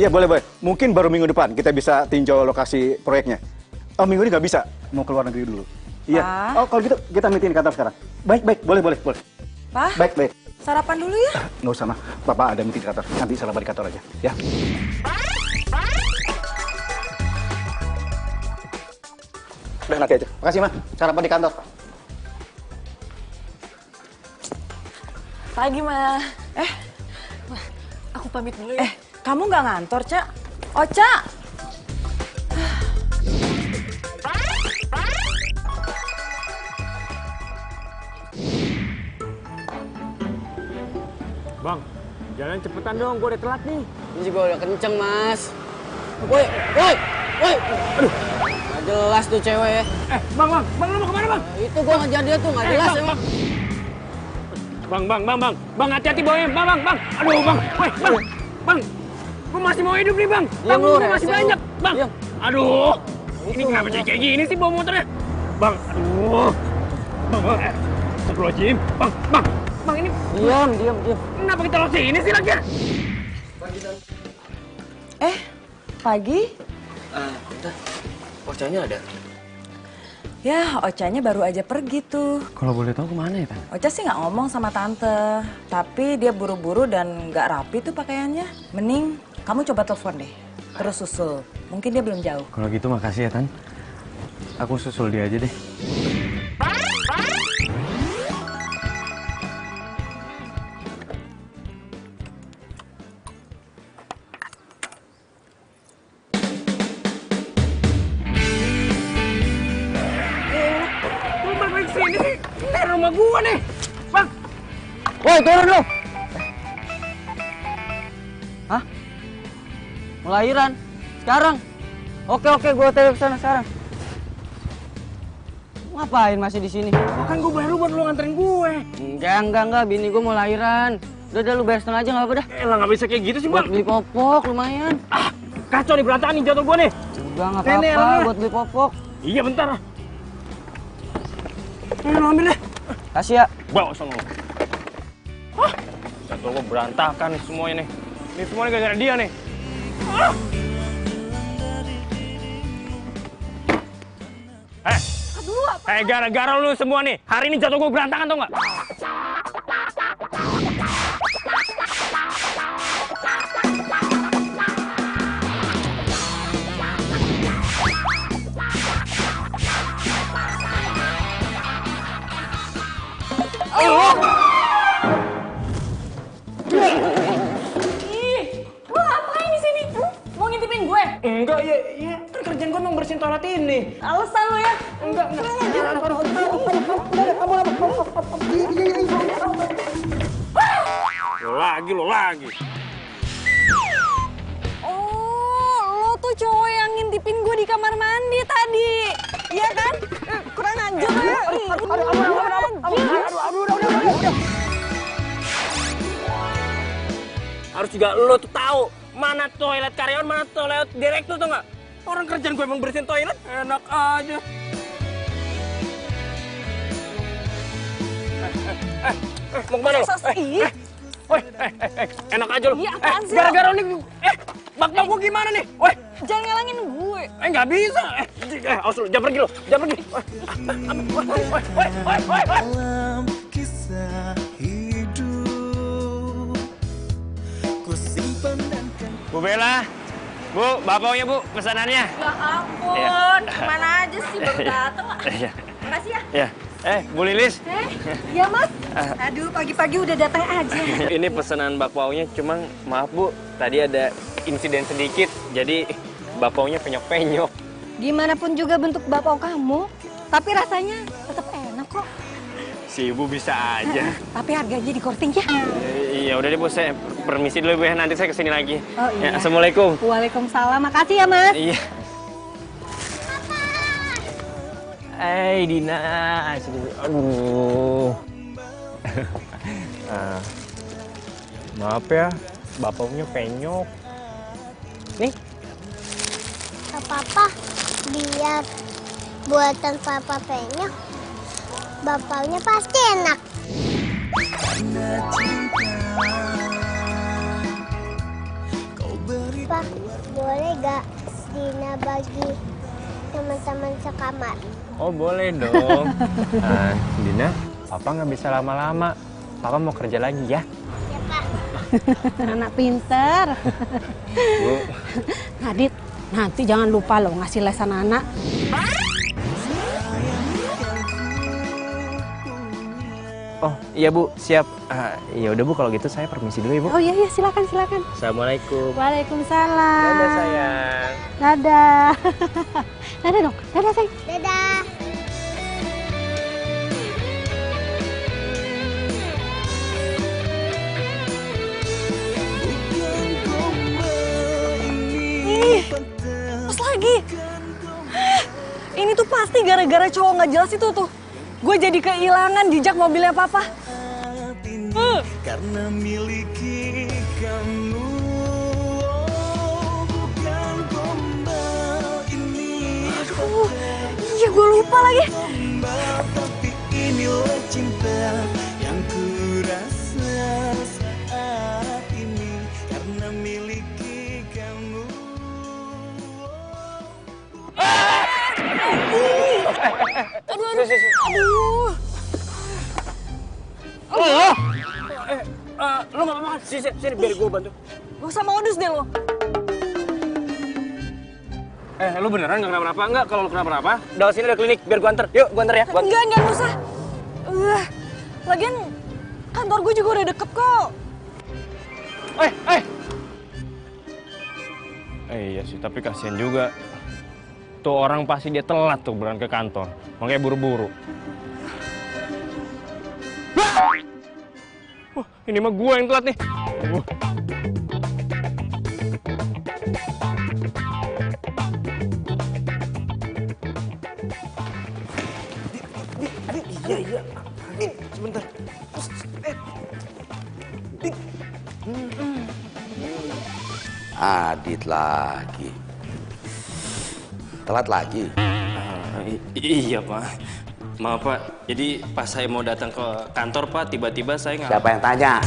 Iya, boleh, boleh. Mungkin baru minggu depan kita bisa tinjau lokasi proyeknya. Oh, minggu ini nggak bisa. Mau keluar negeri dulu. Iya. Pa? Oh, kalau gitu kita meeting di kantor sekarang. Baik, baik. Boleh, boleh, boleh. Pak, Baik, baik. sarapan dulu ya. Nggak usah, mah. Bapak ada meeting di kantor. Nanti sarapan di kantor aja. Ya. Udah, nanti aja. Makasih, mah. Sarapan di kantor. Pagi, Ma. Wah, aku pamit dulu ya. Kamu nggak ngantor, Cak? Oca! Bang, jalan cepetan dong, gue udah telat nih. Ini juga udah kenceng, Mas. Woi, woi, woi. Aduh, nggak jelas tuh cewek ya. Bang, lu mau kemana, Bang? Itu gua ngejar dia tuh, nggak jelas bang, emang. Bang, hati-hati bawanya, bang. Aduh, bang, bang. Gue masih mau hidup nih, Bang. Diam lu, Tanggung masih rese banyak, lu. Bang. Diam. Aduh, ini kenapa jadi kayak gini sih bawa motornya? Bang, aduh. Bang, Astagfirullahaladzim. Bang, ini Diam. kenapa kita lo sini sih lagi? Pagi? Bentar. Ocanya ada? Ya, Ocanya baru aja pergi tuh. Kalau boleh tahu kemana ya, Tan? Oca sih nggak ngomong sama tante, tapi dia buru-buru dan nggak rapi tuh pakaiannya. Mending kamu coba telepon deh, terus susul. Mungkin dia belum jauh. Kalau gitu makasih ya, Tan. Aku susul dia aja deh. Lu balik sini sih? Ini rumah gua nih, Bang. Woi, turun lu! Hah? Melahiran? Sekarang? Oke, gua tanya ke sana sekarang. Ngapain masih di sini? Kan gua bayar lu buat lu nganterin gue. Enggak. Bini gua mau lahiran. Udah lu bayar setengah aja nggak apa dah. Elah, nggak bisa kayak gitu sih, Buat Bang. beli popok lumayan. Kacau nih, berantakan nih jatuh gua nih. Udah nggak Nih, apa-apa ambil. buat beli popok. Iya, bentar. Lu ambil deh. Kasih ya. Bawa sama lu. Jatuh gua berantakan nih semuanya nih. Ini semuanya gara-gara dia nih. Gara-gara lu semua nih. Hari ini jatuh gua berantakan, tau nggak? Lu ngapain di sini? Mau ngintipin gue? Enggak, ya kan kerjaan gua emang bersihin toilet ini. Alasan lu ya? Enggak. Lo lagi. Oh, lo tuh cowok yang ngintipin gue di kamar mandi tadi. Iya kan? Kurang ajar lo ya. Harus juga lo tuh tahu mana toilet karyawan, mana toilet direktur, tuh nggak? Orang kerjaan gue emang bersihin toilet, enak aja. Mau kemana lo? Enak aja lo. Iya, apaan sih lo? Gara-gara nih, bakal gue gimana nih? Jangan ngalangin gue. Nggak bisa. Awas lo, jangan pergi lo, jangan pergi. Dalam kisah hidup ku simpan dan Bu Bella, Bu, bapaknya Bu, pesanannya. Ya ampun, kemana aja sih baru dateng lah. Makasih ya. Ya, Bu Lilis. Iya mas. Aduh, pagi-pagi udah datang aja. Ini pesanan bakpaunya, cuma maaf Bu, tadi ada insiden sedikit, jadi bakpaunya penyok-penyok. Gimana pun juga bentuk bakpao kamu, tapi rasanya tetap enak kok. Si Ibu bisa aja. Tapi harganya dikorting ya. Iya, udah deh Bu, saya permisi dulu Bu ya, nanti saya kesini lagi. Oh iya. Ya, Assalamualaikum. Waalaikumsalam, makasih ya mas. Iya. Dina, aduh. Maaf ya, bapaknya penyok. Nih. Papa, biar buatan papa penyok, bapaknya pasti enak. karena cinta kau beri Pak, boleh gak Dina bagi teman-teman sekamar? Oh boleh dong. Dina, Papa nggak bisa lama-lama. Papa mau kerja lagi ya. Ya Pak. Anak pinter. Bu. Nadit, nanti jangan lupa loh ngasih les anak-anak. Oh iya Bu, siap. Ya udah Bu, kalau gitu saya permisi dulu ya Bu. Oh iya, silakan. Assalamualaikum. Waalaikumsalam. Dadah sayang. Dadah. Dadah dong, dadah sayang. Dadah. Terus lagi. Ini tuh pasti gara-gara cowok nggak jelas itu tuh. Gue jadi kehilangan jejak mobilnya Papa. Karena miliki kamu. Bukan gombal ini. Aduh, iya gue lupa lagi. Gombal, tapi inilah cinta yang ku rasa saat ini. Karena miliki kamu. Lu nggak apa-apa? Sini biar gue bantu. Gak usah modus deh lo. Lu beneran nggak kenapa-napa? Enggak, kalau lu kenapa-napa, dari sini ada klinik, biar gue anter. Yuk, gue anter ya. Enggak usah. Lagian kantor gue juga udah deket kok. Iya sih, tapi kasihan juga. Tuh orang pasti dia telat tuh berangkat ke kantor. Makanya buru-buru. Wah, ini mah gue yang telat nih. Sebentar. Adit lagi. Telat lagi. Iya Pak. Maaf Pak, jadi pas saya mau datang ke kantor Pak, tiba-tiba saya nggak... Siapa yang tanya?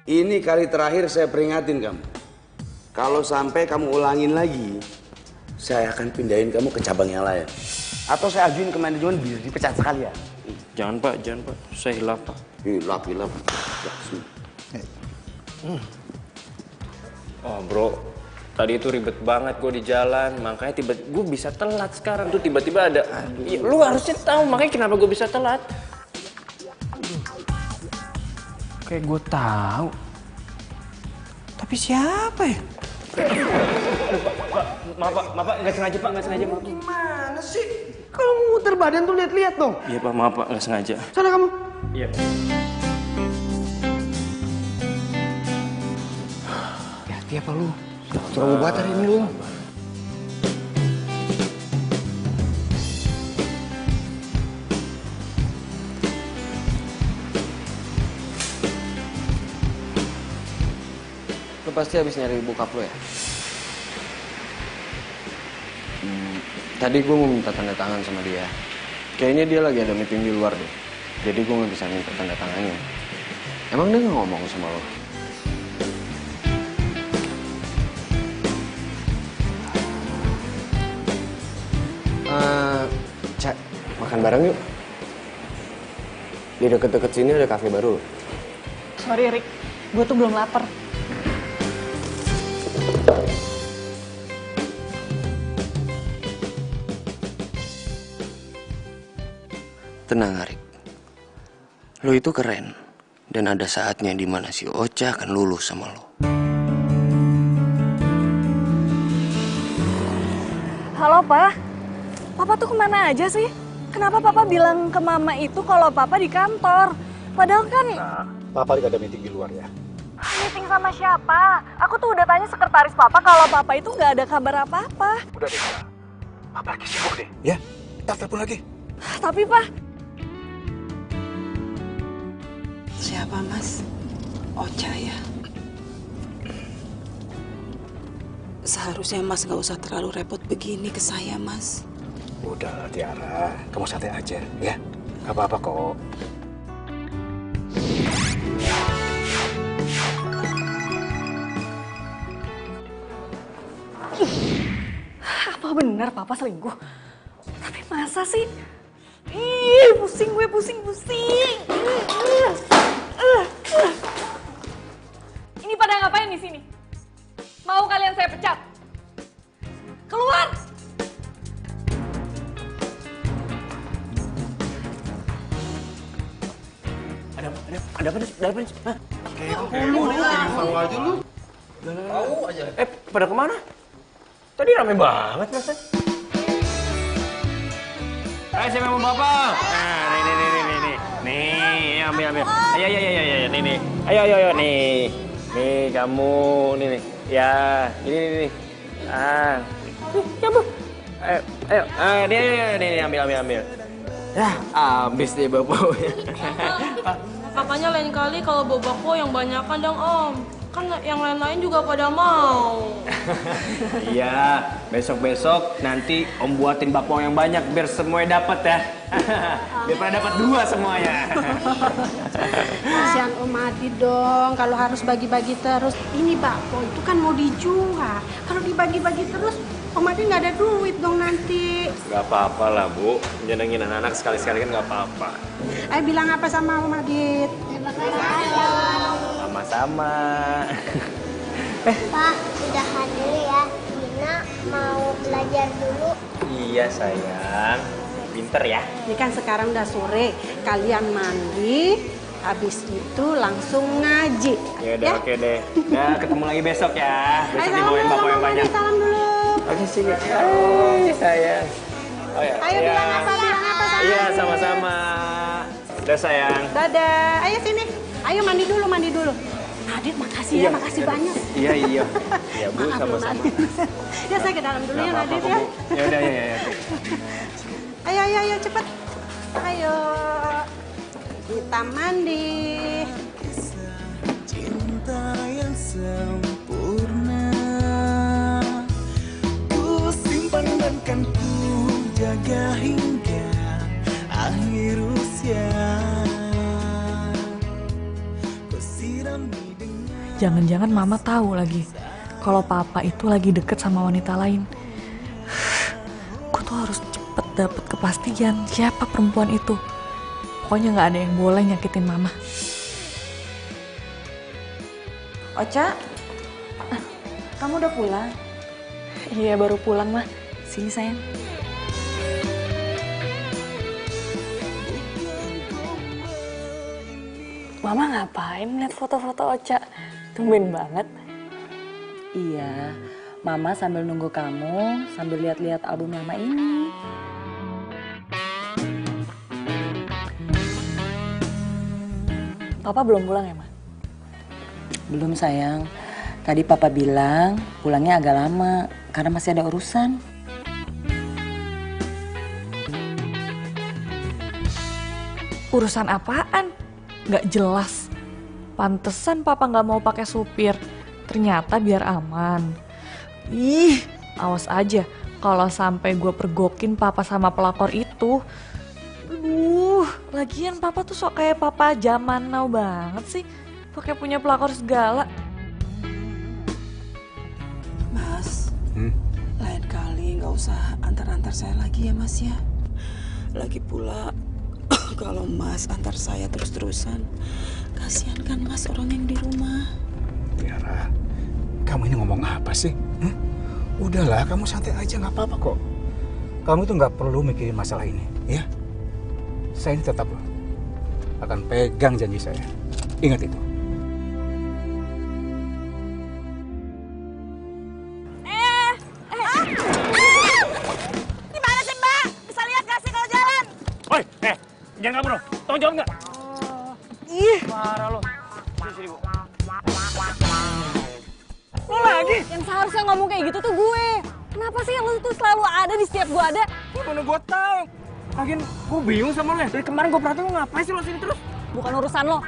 Ini kali terakhir saya peringatin kamu. Kalau sampai kamu ulangin lagi, saya akan pindahin kamu ke cabang yang lain. Atau saya ajuin ke manajemen biar dipecat sekalian. Jangan Pak, saya hilaf Pak. Hilaf. Oh bro, tadi itu ribet banget gue di jalan, makanya gue bisa telat sekarang tuh tiba-tiba ada. Ya, lu harusnya tahu makanya kenapa gue bisa telat. Kayak gue tahu. Tapi siapa ya? Maaf Pak, nggak sengaja Pak, nggak sengaja. Gimana sih? Kalau muter badan tuh lihat-lihat dong. Iya Pak, maaf Pak, nggak sengaja. Sana kamu. Iya. Hati apa lu? Suruh gue buat hari ini lu. Lu pasti habis nyari bokap lu ya? Tadi gue mau minta tanda tangan sama dia. Kayaknya dia lagi ada meeting di luar deh. Jadi gue nggak bisa minta tanda tangannya. Emang dia nggak ngomong sama lo? Cak, makan bareng yuk. Di deket-deket sini ada kafe baru. Sorry Rick, gue tuh belum lapar. Tenang Arik, lo itu keren dan ada saatnya dimana si Ocha akan lulus sama lo. Halo Pak, Papa tuh kemana aja sih? Kenapa Papa bilang ke Mama itu kalau Papa di kantor? Padahal kan... Papa lagi ada meeting di luar ya. Meeting sama siapa? Aku tuh udah tanya sekretaris Papa kalau Papa itu nggak ada kabar apa-apa. Udah deh, Papa lagi sibuk deh. Ya, ntar telepon lagi. Tapi Pak... Siapa Mas? Ocha ya? Seharusnya Mas gak usah terlalu repot begini ke saya Mas. Udah Tiara, kamu santai aja ya. Gak apa-apa kok. Apa benar papa selingkuh? Tapi masa sih? Ih, pusing gue, pusing. Ini pada ngapain di sini? Mau kalian saya pecat? Keluar! Ada apa nih? Hah? Tahu aja. Pada kemana? Tadi rame banget mas. Ayo siapa mau bapak? Nah, nih, ambil. Ayo, nih. Ayo, nih. Nih kamu, nih. Ya, ini. Coba. Ayo, nih, ambil. Ya, habis deh bapak. Makanya lain kali kalau bawa bakpo yang banyakan dong Om. Kan yang lain-lain juga pada mau. Iya, besok-besok nanti Om buatin bakpo yang banyak biar semuanya dapat ya. Biar pada dapat 2 semuanya. Kasihan Om Adi dong, kalau harus bagi-bagi terus. Ini bakpo itu kan mau dijual. Kalau dibagi-bagi terus, Om Adi nggak ada duit dong nanti. Gak apa-apa lah Bu, nyenengin anak-anak sekali-sekali kan gak apa-apa. Ayo bilang apa sama Om Adit? Sama-sama. Pak, udahan dulu ya. Dina mau belajar dulu. Iya sayang, pinter ya. Ini kan sekarang udah sore, kalian mandi, habis itu langsung ngaji. Yaudah, oke deh. Nah, ketemu lagi besok ya. Besok dibawain bakpo yang banyak. Salam dulu. Oke sini. Hai sayang. Oh, ya. Ayo bilang apa sama Iya sama-sama. Udah sayang. Dadah. Ayo sini. Ayo mandi dulu. Adit makasih ya, makasih banyak. Iya. Iya Bu, Maaf, sama-sama. Ya saya ke dalam dulu ya Nadit ya. Ya udah ya. Ayo cepet. Ayo. Kita mandi. Cinta yang sempurna ku simpan dan kan ku jaga hingga akhir usia. Ku sirami dengan Jangan-jangan mama tahu lagi kalau papa itu lagi deket sama wanita lain. Aku tuh harus cepet dapet kepastian siapa perempuan itu. Pokoknya nggak ada yang boleh nyakitin mama. Ocha, kamu udah pulang? Iya baru pulang mah. Sini sayang. Mama ngapain lihat foto-foto Ocha? Tumben banget. Iya, Mama sambil nunggu kamu, sambil lihat-lihat album Mama ini. Papa belum pulang ya, Ma? Belum sayang, tadi Papa bilang pulangnya agak lama karena masih ada urusan. Urusan apaan? Nggak jelas. Pantesan Papa nggak mau pakai supir. Ternyata biar aman. Ih, awas aja kalau sampai gue pergokin Papa sama pelakor itu. Lagian Papa tuh sok kayak Papa zaman now banget sih. Pakai punya pelakor segala. Mas, lain kali nggak usah antar-antar saya lagi ya Mas ya. Lagi pula kalau Mas antar saya terus-terusan, kasihan kan Mas orang yang di rumah. Tiara, kamu ini ngomong apa sih? Udahlah, kamu santai aja, nggak apa-apa kok. Kamu tuh nggak perlu mikirin masalah ini, ya. Saya ini tetap akan pegang janji saya. Ingat itu. Gimana sih Mbak? Bisa lihat gak sih kalau jalan? Woi, jangan kabur loh. Tolong jawab nggak? Ih, Parah lo. Sini, Bu. Lo lagi? yang seharusnya ngomong kayak gitu tuh gue. Kenapa sih lo tuh selalu ada di setiap gue ada? Mana gue tahu. Lagian gue bingung sama lo ya. Dari kemarin gue perhatiin lo ngapain sih lo sini terus? Bukan urusan lo.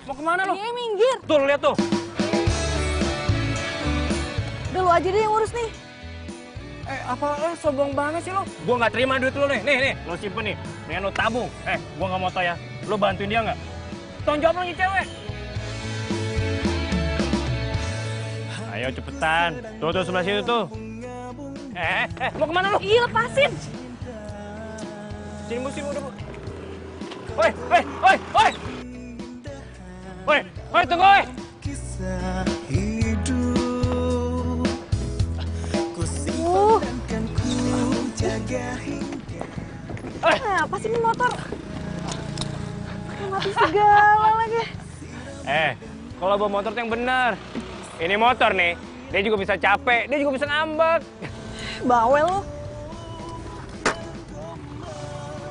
Mau kemana lo? Iya, minggir. Tuh, lo lihat tuh. Udah lo aja deh yang urus nih. Apa lo sombong banget sih lo? Gue nggak terima duit lo nih. Nih, lo simpen nih. Mendingan lo tabung. Gue nggak mau tau ya. Lo bantuin dia nggak? Tolong jawab lo nih cewek. Ayo cepetan. Tuh sebelah situ tuh. Mau kemana lu? Ih, lepasin. Sini udah. Woi. Woi, tunggu, woi. Kisah hidup ku simpankan ku jaga hingga. Apa sih ini motor? Mati segala lagi. Kalau bawa motor tuh yang benar. Ini motor nih, dia juga bisa capek, dia juga bisa ngambek. Bawel lo.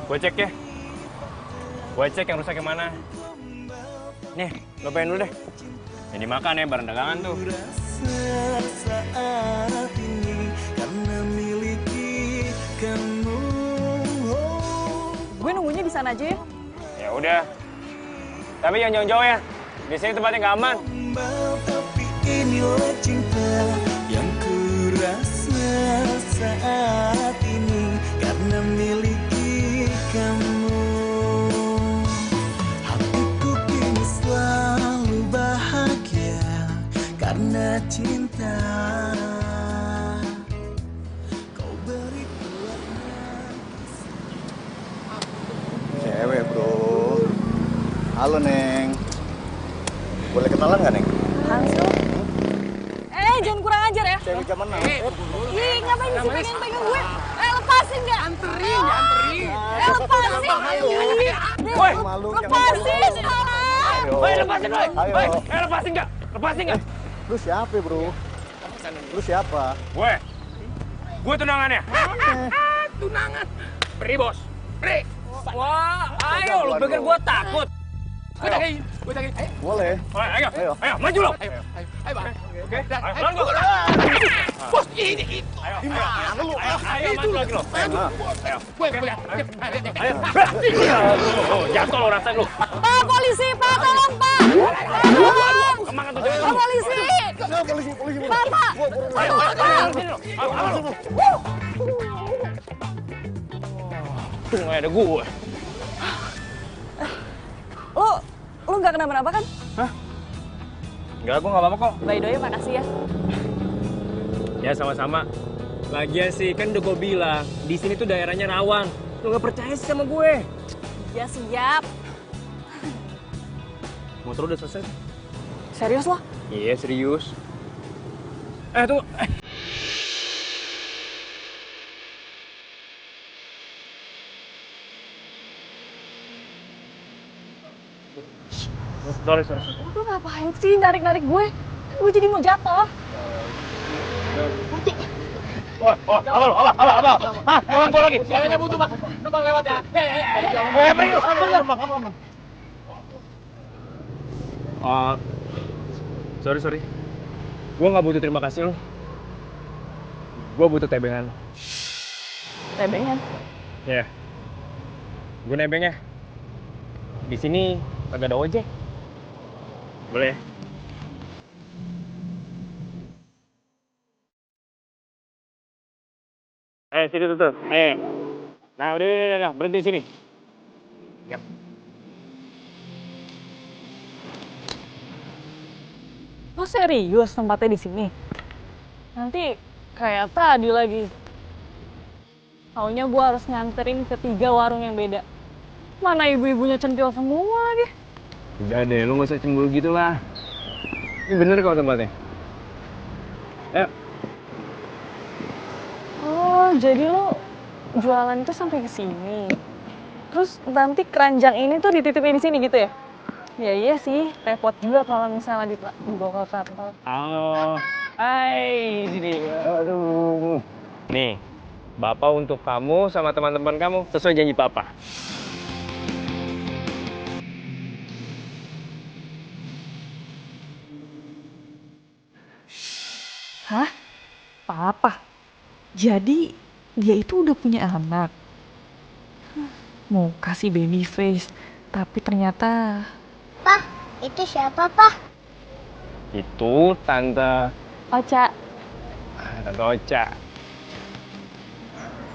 Gue cek ya. Gue cek yang rusak yang mana. Nih, lo pengen dulu deh. Ini makan ya, barang dagangan tuh. Saat ini karena miliki kamu. Gue nunggunya di sana aja ya. Ya udah. Tapi jangan jauh-jauh ya. Di sini tempatnya nggak aman. Tapi inilah cinta yang ku rasa saat ini karena miliki kamu. Hatiku kini selalu bahagia karena cinta. Kau beri Cewek, bro. Halo, Neng. Boleh kenalan nggak, Neng? Langsung. Jangan kurang ajar ya. Cewek zaman now. Ih, ngapain sih pegang gue? Lepasin nggak? Anterin. Lepasin. Woi, lepasin. Woi, lepasin, woi. Lepasin nggak? Lu siapa, bro? Lu siapa? Gue tunangannya. Tunangan. Beri, bos. Beri. Wah, ayo, lu pikir gue takut? Gue tagain. Boleh. Ayo, maju lo. Ayo, Bang. Oke, lawan gue. Bos, ini gitu. Ayo, maju lagi lo. Ayo. Jatuh lo rasain lo. Pak polisi, Pak, tolong Pak. Kemana tuh? Pak polisi. Pak. Tuh nggak ada gue. Lu nggak kenapa-napa kan? Hah? Enggak, gue nggak apa-apa kok. By the way, makasih ya. Ya sama-sama. Lagian sih kan udah gue bilang di sini tuh daerahnya rawan. Lu nggak percaya sih sama gue? Ya siap. Motor udah selesai? Serius lo? Iya serius. Tunggu. Sorry. Lu ngapain sih narik-narik gue? Gue jadi mau jatuh. Abang. Abang lagi. Ceweknya butuh, Bang. Numpang lewat ya. Sorry. Gue nggak butuh terima kasih lo. Gue butuh tebengan. Tebengan? Ya. Gue nebeng ya. Di sini kagak ada ojek. Boleh? Sini tuh. Ayo. Nah, udah. Berhenti sini. Yap. Lo serius tempatnya di sini? Nanti kayak tadi lagi. Taunya gue harus nganterin ke 3 warung yang beda. Mana ibu-ibunya centil semua lagi. Udah deh, lu gak usah cemburu gitu lah. Ini bener kok tempatnya. Ayo. Oh, jadi lo jualan itu sampai ke sini. Terus nanti keranjang ini tuh dititipin di sini gitu ya? Ya iya sih, repot juga kalau misalnya dibawa ke kantor. Halo. Hai, sini. Aduh. Nih, Bapak untuk kamu sama teman-teman kamu sesuai janji Papa. Hah? Papa? Jadi dia itu udah punya anak? Mau kasih baby face, tapi ternyata... Pak, itu siapa, Pak? Itu Tante Ocha. Tante Ocha.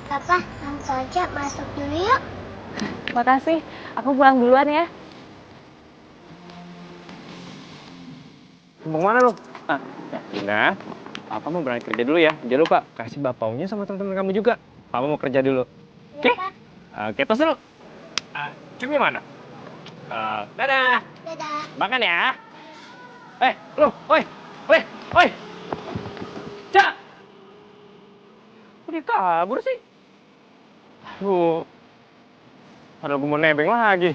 Papa, Tante Ocha masuk dulu yuk. Makasih, aku pulang duluan ya. Mau kemana lu? Nah, Papa mau berangkat kerja dulu ya. Jangan lupa kasih bapaunya sama teman-teman kamu juga. Papa mau kerja dulu. Oke? Oke, tos dulu. Cumi mana? Dadah. Dadah. Makan ya. Lu, oi. Cak. Kok dia kabur sih? Aduh. Padahal gue mau nebeng lagi.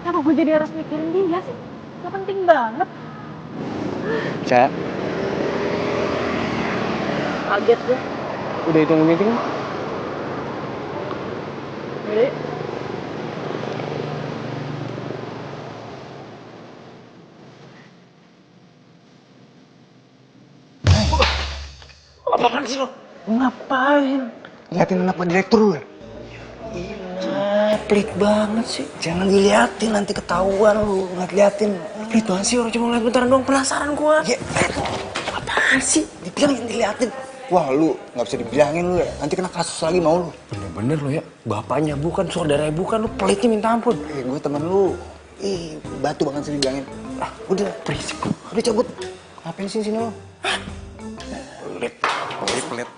Kenapa gue jadi harus mikirin dia sih? Gak penting banget. Cak. Kaget gue. Udah hitung meeting? Jadi, Apaan sih lo? Ngapain? Liatin anak Pak Direktur lu ya? Gila, pelit banget sih. Jangan diliatin, nanti ketahuan lu. Liatin. Pelit banget sih, orang cuma ngeliat bentaran doang. Penasaran gua. Ya, apaan sih? Dibilang yang diliatin. Wah, lu nggak bisa dibilangin lu ya. Nanti kena kasus lagi mau lu. Bener-bener lu ya. Bapaknya bukan, saudaranya bukan. Lu pelitnya minta ampun. Gue temen lu. Batu banget sih dibilangin. Udah. Berisik lu. Udah cabut. Ngapain sih sini lu? Pelit.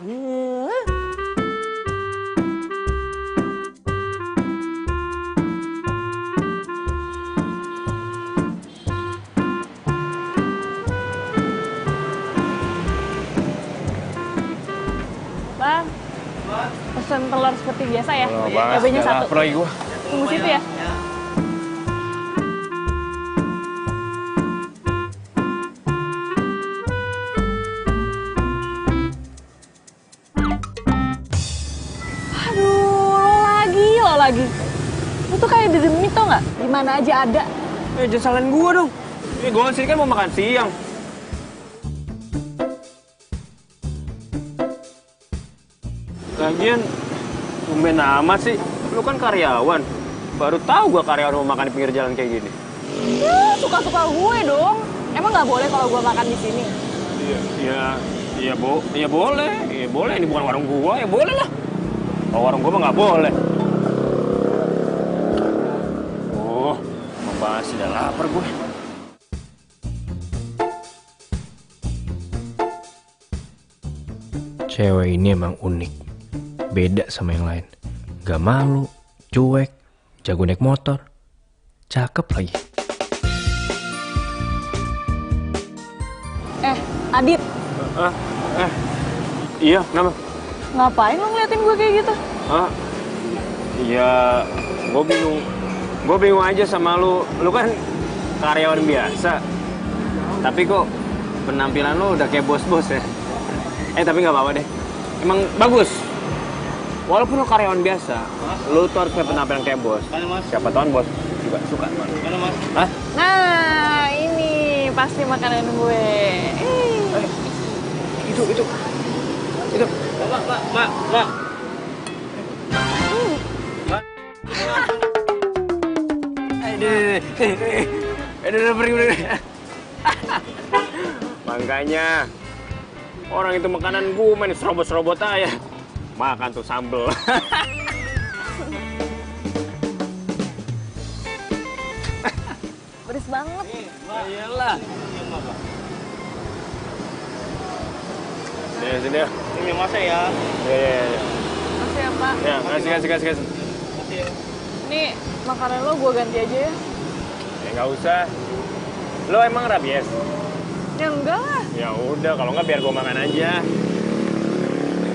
Bang, pesen telur seperti biasa ya? Lama banget. Cabenya Udah 1. lapar lagi gua. Tunggu situ ya? Aduh, lo lagi. Lo tuh kayak dedemit tau nggak? Di mana aja ada. Jangan salahin gua dong. Gua kan sini kan mau makan siang. Lagian, tumben amat sih. Lu kan karyawan. Baru tahu gua karyawan mau makan di pinggir jalan kayak gini. Suka-suka gue dong. Emang nggak boleh kalau gue makan di sini? Iya boleh. Iya boleh, ini bukan warung gua, ya boleh lah. Kalau warung gua mah nggak boleh. Membahas udah lapar gue. Cewek ini emang unik. Beda sama yang lain. Gak malu, cuek, jago naik motor. Cakep lagi. Adit. Iya, kenapa? Ngapain lo ngeliatin gue kayak gitu? Iya, gue bingung aja sama lu. Lu kan karyawan biasa. Tapi kok penampilan lu udah kayak bos-bos ya? Tapi nggak apa-apa deh. Emang bagus. Walaupun lu karyawan biasa, lu tuh harus punya penampilan kayak bos. Siapa tahu bos juga suka. Hah? Nah, ini pasti makanan gue. Itu. Mbak. Pergi. Makanya orang itu makanan gue main serobot-serobot aja. Makan tuh sambel. Pedes banget. Iyalah. Sini ya. Ini masa ya? Iya. Makasih ya, Pak. Ya, kasih. Ini makanan lo gue ganti aja ya. Ya nggak usah. Lo emang rabies? Ya enggak lah. Ya udah, kalau nggak biar gue makan aja.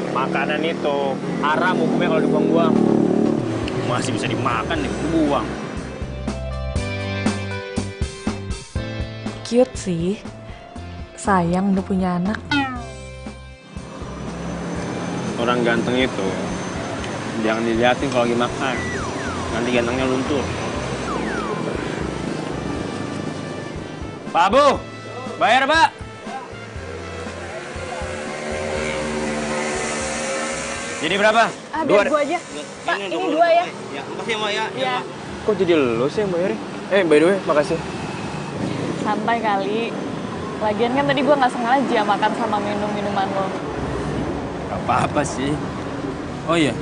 Makanan itu haram hukumnya kalau dibuang-buang. Masih bisa dimakan, dibuang. Cute sih. Sayang udah punya anak. Orang ganteng itu jangan dilihatin kalau lagi makan. Nanti gantengnya luntur. Pak Bu, bayar Pak. Jadi berapa? Biar gue aja. Pak, ini 2 ya. Ya, makasih ya, Mbak ya. Iya. Kok jadi lo sih yang bayarin? By the way, makasih. Santai kali. Lagian kan tadi gue nggak sengaja makan sama minum minuman lo. Gak apa-apa sih. Oh iya,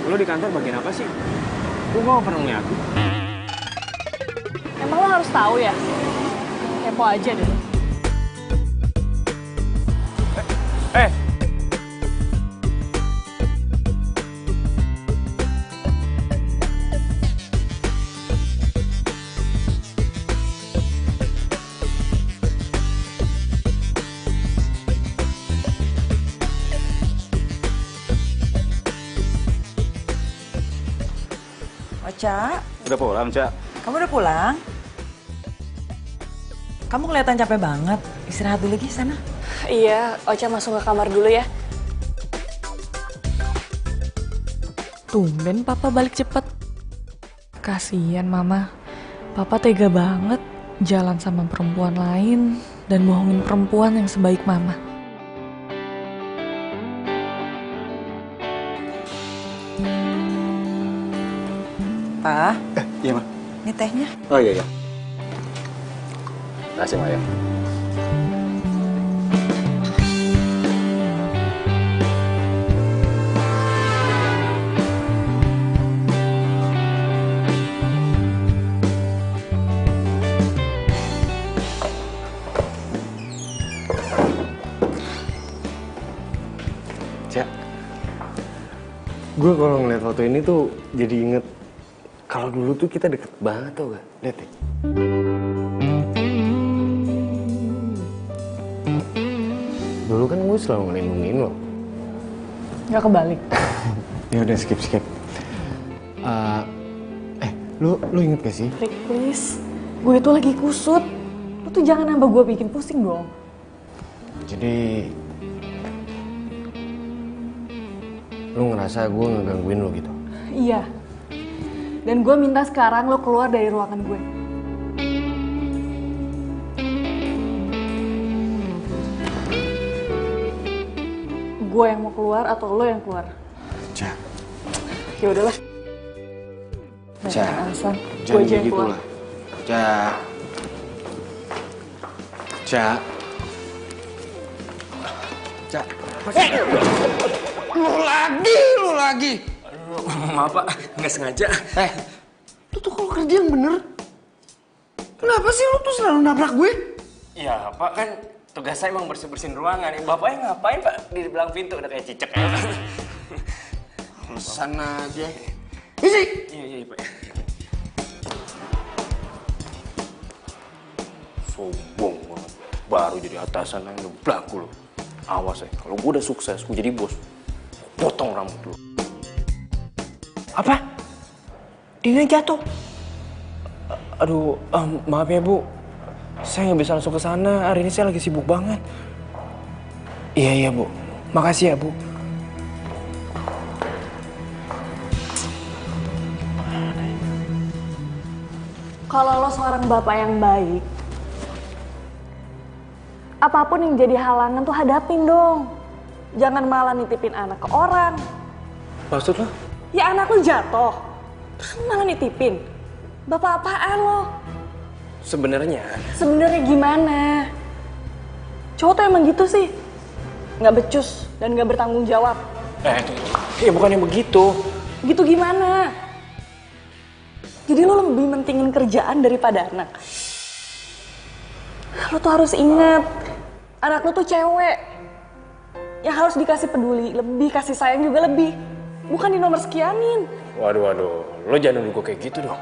lo di kantor bagian apa sih? Gue gak pernah ngeliat aku. Emang lo harus tahu ya? Kepo aja deh. Eh, Ocha, Udah pulang, Cak? kamu udah pulang? Kamu kelihatan capek banget. Istirahat dulu lagi sana. Iya, Ocha masuk ke kamar dulu ya. Tumben Papa balik cepet. Kasian Mama. Papa tega banget jalan sama perempuan lain dan bohongin perempuan yang sebaik Mama. Pa, Iya, Ma. ini tehnya. Oh iya, iya. Terima kasih, Ma ya. Cak, gue kalau ngeliat foto ini tuh jadi inget kalau dulu tuh kita deket banget tau gak? Lihat deh. Dulu kan gue selalu ngelindungin lo. Gak kebalik. Ya udah skip. Lu inget gak sih? Rick, please. Gue itu lagi kusut. Lu tuh jangan nambah gue bikin pusing dong. Jadi lu ngerasa gue ngegangguin lo gitu? Iya. Dan gue minta sekarang lo keluar dari ruangan gue. Gue yang mau keluar atau lo yang keluar? Cak. Ya udahlah. Cak. Alasan. Gue Jangan aja yang gitu keluar. lah. Cak. Cak. Cak. Lu lagi. Maaf Pak, nggak sengaja. Lu tuh kalau kerja yang bener. Kenapa sih lu tuh selalu nabrak gue? Ya Pak, kan tugas saya emang bersih-bersihin ruangan. Bapaknya ngapain Pak di belakang pintu udah kayak cicak ya? Alasan aja. Isi. Iya Pak. sombong banget. Baru jadi atasan yang ngeblaku lo. Awas ya, kalau gue udah sukses, gue jadi bos. Potong rambut lo. Apa? Dina jatuh. Aduh, maaf ya Bu. Saya nggak bisa langsung ke sana. Hari ini saya lagi sibuk banget. Iya Bu. Makasih ya Bu. Kalau lo seorang bapak yang baik, apapun yang jadi halangan tuh hadapin dong. Jangan malah nitipin anak ke orang. Maksud lo? Ya anak lo jatuh, terus malah nitipin. Bapak apaan lo? Sebenarnya Gimana? Cowok tuh emang gitu sih. Nggak becus dan nggak bertanggung jawab. Ya bukannya begitu. Gitu gimana? Jadi lo lebih mentingin kerjaan daripada anak. Lo tuh harus ingat, anak lo tuh cewek. Yang harus dikasih peduli, lebih kasih sayang juga lebih. Bukan di nomor sekianin. Waduh, lo jangan nuduh gue kayak gitu dong.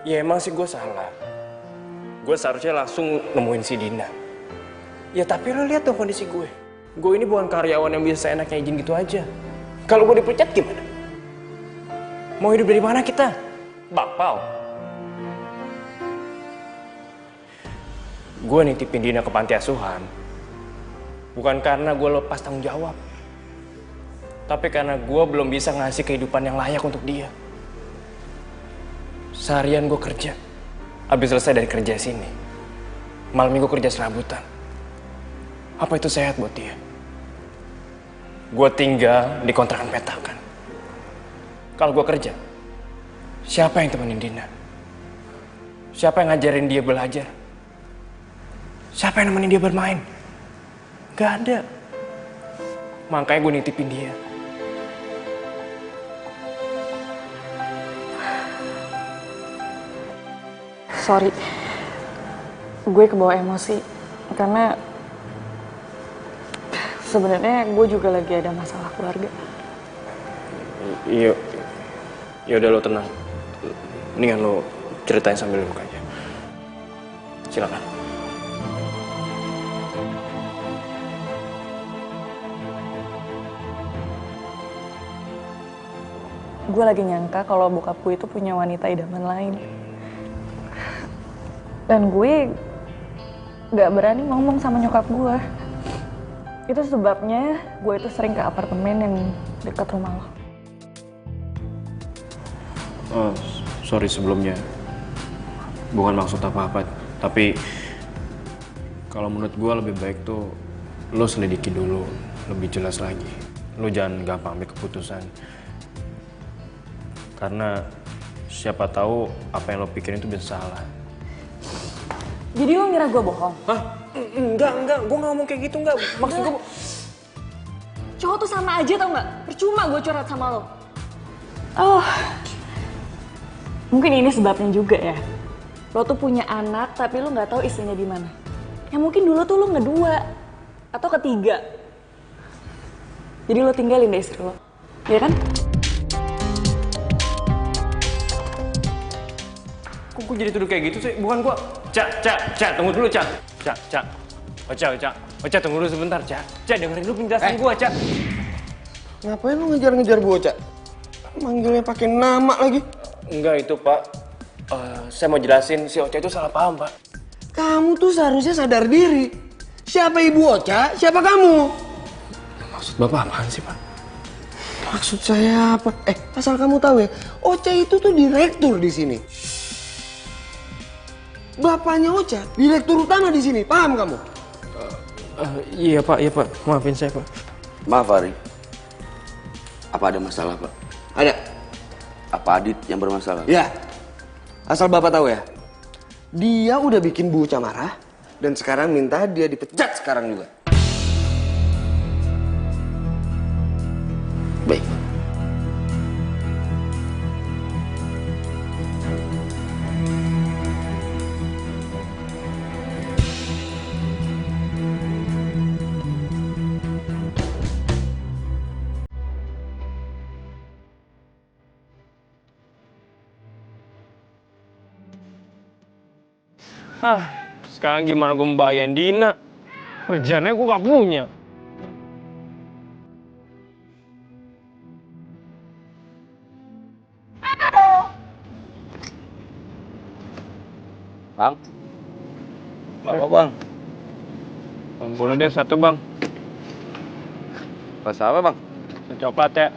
Ya emang sih gue salah. Gue seharusnya langsung nemuin si Dina. Ya tapi lo lihat dong kondisi gue. Gue ini bukan karyawan yang bisa seenaknya izin gitu aja. Kalau gue dipecat gimana? Mau hidup dari mana kita? Bapau. Gue nitipin Dina ke panti asuhan. Bukan karena gue lepas tanggung jawab. Tapi karena gue belum bisa ngasih kehidupan yang layak untuk dia. Seharian gue kerja. Habis selesai dari kerja sini. Malam minggu kerja serabutan. Apa itu sehat buat dia? Gue tinggal di kontrakan petakan. Kalau gue kerja, siapa yang temenin Dina? Siapa yang ngajarin dia belajar? Siapa yang nemenin dia bermain? Gak ada. Makanya gue nitipin dia. Sorry, gue kebawa emosi karena sebenarnya gue juga lagi ada masalah keluarga. Iya, ya udah lo tenang. Mendingan lo ceritain sambil duduk aja. Silakan. Gue lagi nyangka kalau bokap gue itu punya wanita idaman lain. Dan gue gak berani ngomong sama nyokap gue. Itu sebabnya gue itu sering ke apartemen yang dekat rumah lo. Sorry sebelumnya. Bukan maksud apa-apa. Tapi kalau menurut gue lebih baik tuh lo selidiki dulu lebih jelas lagi. Lo jangan gampang ambil keputusan. Karena siapa tahu apa yang lo pikirin itu bisa salah. Jadi lo ngira gue bohong? Hah? Enggak. Gue gak ngomong kayak gitu, enggak. Maksud gue... Cowok tuh sama aja tau gak? Percuma gue curhat sama lo. Oh, mungkin ini sebabnya juga ya. Lo tuh punya anak tapi lo gak tahu istrinya di mana. Ya mungkin dulu tuh lo ngedua atau ketiga. Jadi lo tinggalin deh istri lo, ya kan? Kok gue jadi tuduh kayak gitu sih? Bukan gue... Cak, tunggu dulu, Cak. Cak. Ocha, tunggu dulu sebentar, Cak. Cak, dengerin dulu penjelasan gue, Cak. Ngapain lu ngejar-ngejar bocah? Manggilnya pakai nama lagi. Enggak, itu Pak. Saya mau jelasin, si Ocha itu salah paham, Pak. Kamu tuh seharusnya sadar diri. Siapa ibu Ocha, siapa kamu? Maksud Bapak apaan sih, Pak? Maksud saya apa? Asal kamu tahu ya, Ocha itu tuh direktur di sini. Bapaknya Ocha, direktur utama di sini. Paham kamu? Iya Pak. Maafin saya, Pak. Maaf, Ari. Apa ada masalah, Pak? Ada. Apa Adit yang bermasalah? Ya. Asal Bapak tahu ya, dia udah bikin Bu Ocha marah dan sekarang minta dia dipecat sekarang juga. Baik. Sekarang gimana gue membahayain Dina? Kerjaannya gue gak punya. Bang? Apa, Bang? Boleh deh satu, Bang. Rasa apa, Bang? Coklat ya.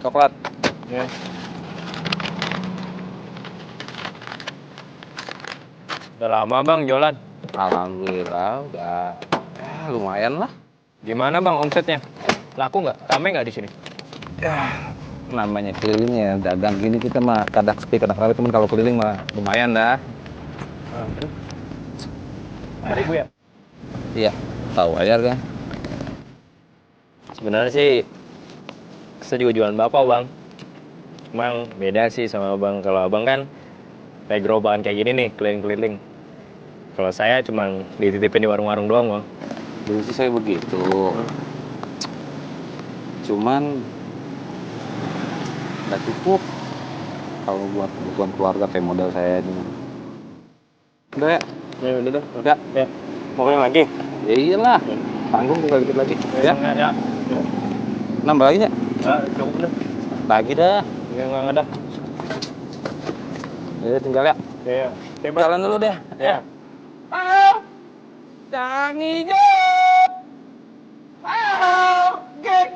Coklat. Ya. Udah lama, Bang, jualan? Alhamdulillah, udah lumayan lah. Gimana, Bang, omsetnya? Laku nggak? Rame nggak di sini? Ya, namanya keliling ya, dagang gini kita mah kadang sepi, kadang rame, cuman kalau keliling mah lumayan dah. Hari ibu ya? Iya, tahu aja kan. Sebenarnya sih saya juga jualan bapak, Bang. Cuma beda sih sama Abang. Kalau Abang kan kayak gerobakan kayak gini nih, keliling-keliling. Kalau saya cuma dititipin di warung-warung doang, Bang. Dulu sih saya begitu. Cuman nggak cukup kalau buat kebutuhan keluarga kayak modal saya ini. Udah ya? Ya udah dah. Ya. Ya. Mau yang lagi? Ya iyalah. Tanggung tinggal dikit lagi. Ya. Ya. Nambah lagi ya? Cukup dah. Lagi dah. Nggak ada. Ya tinggal ya. Ya. Jalan dulu deh. Ya. Jangan hijau. Gek.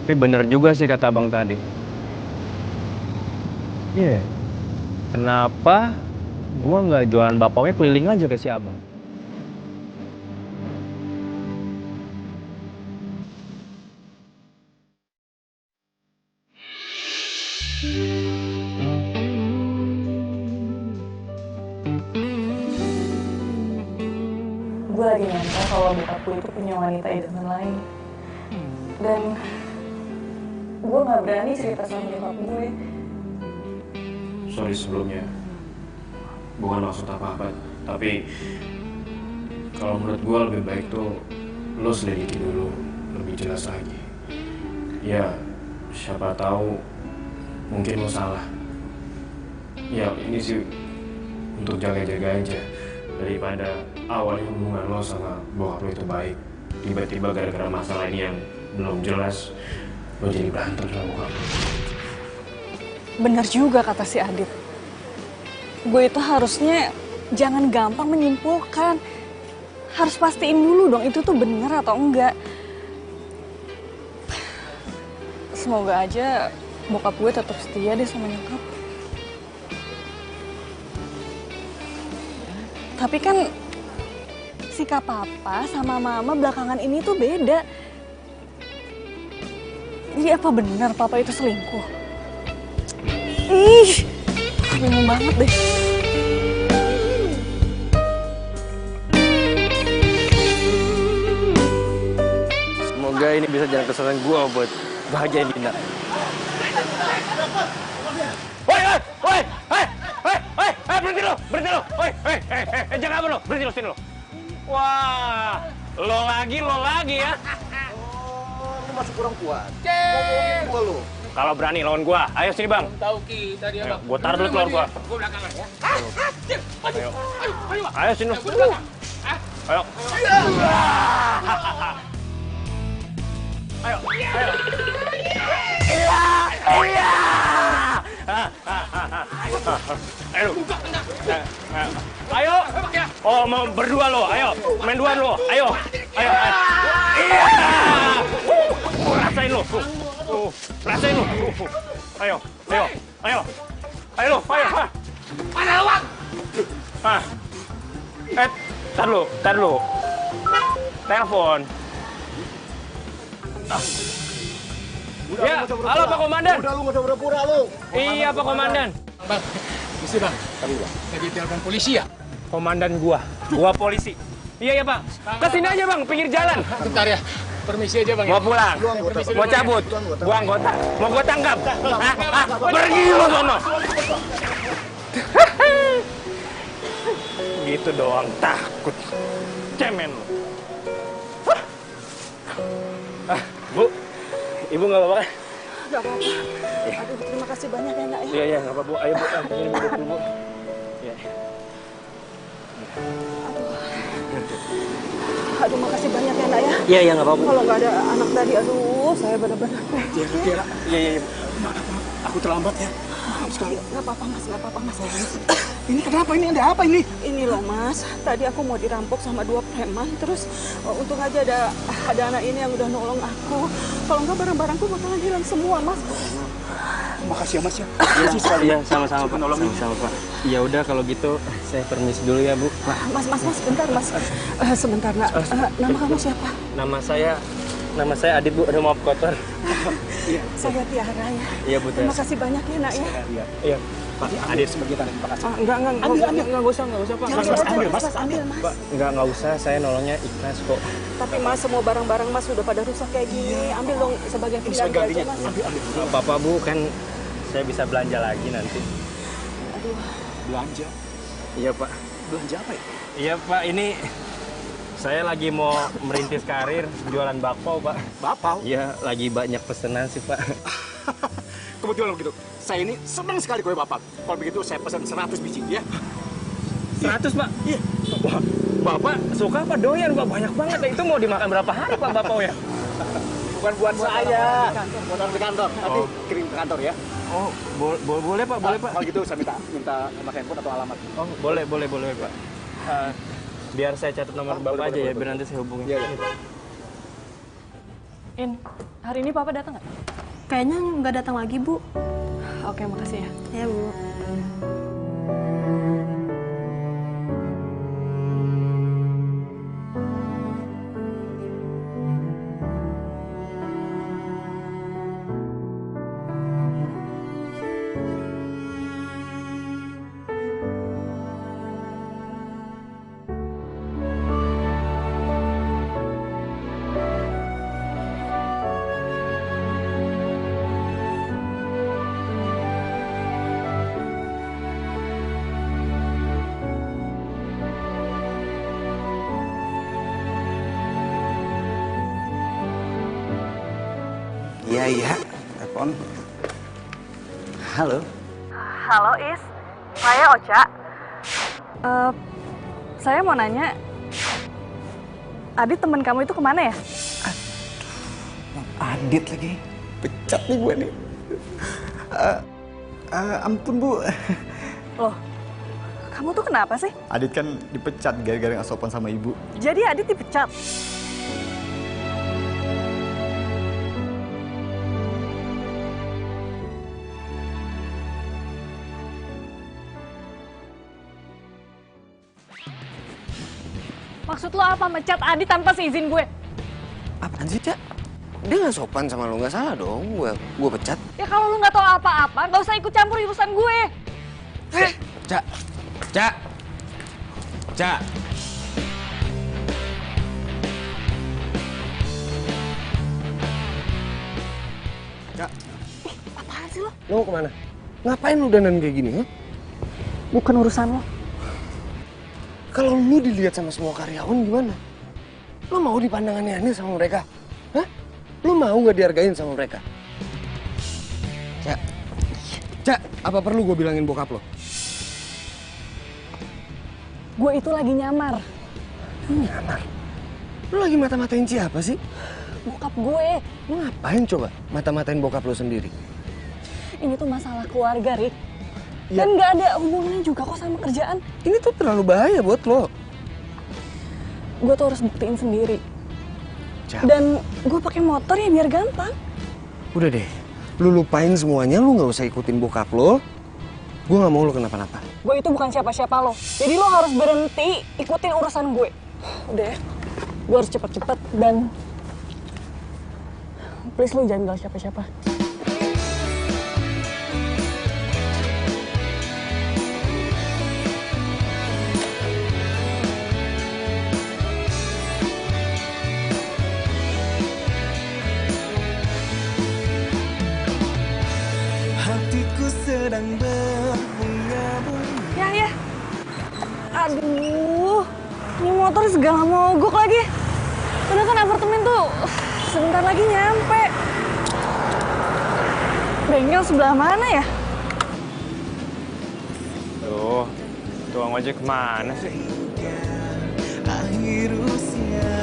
Tapi bener juga sih kata Abang tadi. Iya. Kenapa gua nggak jualan bapaknya keliling aja ke si Abang? gue lagi nyangka kalau bokap gue itu punya wanita idaman lain. Dan gue nggak berani cerita sama nyokap gue. Sorry sebelumnya. Bukan maksud apa-apa. Tapi kalau menurut gue lebih baik tuh lo selidiki dulu lebih jelas lagi. Ya, siapa tahu mungkin lo salah. Ya, ini sih untuk jaga-jaga aja. Daripada awalnya hubungan lo sama bokap lo itu baik. Tiba-tiba gara-gara masalah ini yang belum jelas, lo jadi berantem sama bokap lo. Benar juga kata si Adit. Gue itu harusnya jangan gampang menyimpulkan. Harus pastiin dulu dong itu tuh bener atau enggak. Semoga aja bokap gue tetap setia deh sama nyokap. Tapi kan sikap papa sama mama belakangan ini tuh beda. Jadi apa benar papa itu selingkuh? Ih, bingung banget deh. Semoga ini bisa jalan kesalahan gue buat bahagiain Dina. Berhenti lo, jangan apa lo, berhenti lo, sini lo. Wah, lo lagi ya. Lu masih kurang kuat. Cek. Lo. Kalau berani lawan gue, ayo sini bang. Tahu kita dia bang. Gue taruh dulu keluar gue. Gue belakangan ya. Ayo sini lo. Ayo. Ayo. Ayo. Oh, mau berdua lo. Ayo, main dua lo. Ayo. Ayo. Iya. Rasain lo. Rasain lo. Ayo. Ayo. Ayo. Mana lo, Bang? Tar lu. Telepon. Ya, halo Pak Komandan. Udah lu nggak usah pura-pura lu. Iya Pak Komandan. Bang, misi bang. Tadi bang. Lagi telepon polisi ya? Komandan gua polisi. Iya Pak. Kesini aja Bang, pinggir jalan. Bentar ya. Permisi aja bang. Mau pulang, mau cabut, gua anggota, mau gua tangkap. Pergi lu sono. Gitu doang takut. Cemen lu. Bu, Ibu nggak apa-apa kan? Nggak apa-apa. Aduh, terima kasih banyak ya, Nak ya. Iya, nggak apa-apa, Bu. Ayo, Bu. Ini duduk dulu, Bu. Iya. Aduh, makasih banyak ya, Nak ya. Iya, nggak apa-apa. Kalau nggak ada anak tadi, aduh, saya benar-benar. Iya. Maaf, aku terlambat ya. Maaf sekali. Nggak apa-apa, Mas. Nggak apa-apa, Mas. Ini kenapa? Ini ada apa ini? Ini loh, Mas. Tadi aku mau dirampok sama 2 preman. Terus untung aja ada anak ini yang udah nolong aku. Kalau nggak barang-barangku bakalan hilang semua, Mas. Makasih ya, Mas ya. Iya, sama-sama Pak. Sama-sama Pak. Ya udah kalau gitu saya permisi dulu ya, Bu. Mas, bentar, Mas. Sebentar, Nak. Nama kamu siapa? Nama saya Adit, Bu. Ada maaf kotor. Saya Tiara ya. Iya, Bu. Terima kasih banyak ya, Nak ya. Iya. Pak, Adit sebagai tanda terima kasih. Enggak usah, Pak. Ambil, Mas. Enggak usah, saya nolongnya ikhlas kok. Tapi Mas, semua barang-barang Mas sudah pada rusak kayak gini. Ambil dong sebagai pengganti aja, Mas. Enggak apa-apa, Bu. Kan saya bisa belanja lagi nanti. Aduh. Belanja? Iya, Pak. Belanja apa ya? Iya, Pak. Ini saya lagi mau merintis karir jualan bakpao, Pak. Bakpao? Iya, lagi banyak pesanan sih, Pak. Kebetulan begitu. Saya ini senang sekali kue Bapak. Kalau begitu saya pesan 100 biji ya. 100, Pak? Iya. Wah, Bapak suka apa doyan, Pak? Banyak banget ya. Itu mau dimakan berapa hari, Pak, bakpao ya? Bukan buat saya. Buat orang di kantor. Nanti kirim ke kantor ya. Oh, boleh, Pak. Boleh, Pak. Kalau gitu saya minta nomor handphone atau alamat. Oh, boleh, Pak. Biar saya catat nomor Bapak aja ya, biar nanti saya hubungin. Iya. In, hari ini Papa datang nggak? Kayaknya nggak datang lagi, Bu. Oke, makasih ya. Ya, Bu. Iya. Telepon. Halo. Halo Is, saya Ocha. Saya mau nanya, Adit teman kamu itu kemana ya? Adit lagi. Pecat nih gue nih. Ampun Bu. Loh, kamu tuh kenapa sih? Adit kan dipecat gara-gara nggak sopan sama ibu. Jadi Adit dipecat? Maksud lo apa mecat Adit tanpa seizin gue? Apaan sih, Cak? Dia nggak sopan sama lo, nggak salah dong. Gue pecat. Ya kalau lu nggak tahu apa-apa, nggak usah ikut campur urusan gue. Cak, Cak, Cak. Cak. Apaan sih lo? Lo mau kemana? Ngapain lu dandan kayak gini, ha? Bukan urusan lo. Kalau lu dilihat sama semua karyawan gimana? Lu mau dipandang aneh-aneh sama mereka? Hah? Lu mau nggak dihargain sama mereka? Cak, Cak, apa perlu gue bilangin bokap lo? Gue itu lagi nyamar. Nyamar? Lu lagi mata-matain siapa sih? Bokap gue. Lu ngapain coba mata-matain bokap lo sendiri? Ini tuh masalah keluarga, Rick. Ya. Dan nggak ada hubungannya juga kok sama kerjaan. Ini tuh terlalu bahaya buat lo. Gue tuh harus buktiin sendiri. Cak. Dan gue pakai motor ya biar gampang. Udah deh, lu lupain semuanya, lu nggak usah ikutin bokap lo. Gue nggak mau lo kenapa-napa. Gue itu bukan siapa-siapa lo. Jadi lo harus berhenti ikutin urusan gue. Udah ya, gue harus cepet-cepet dan please lo jangan bilang siapa-siapa. Hatiku sedang berbunga-bunga. Ya. Aduh, ini motor segala mogok lagi. Padahal kan apartemen tuh sebentar lagi nyampe. Bengkel sebelah mana ya? Tuh, tukang ojek kemana sih? Akhir usia.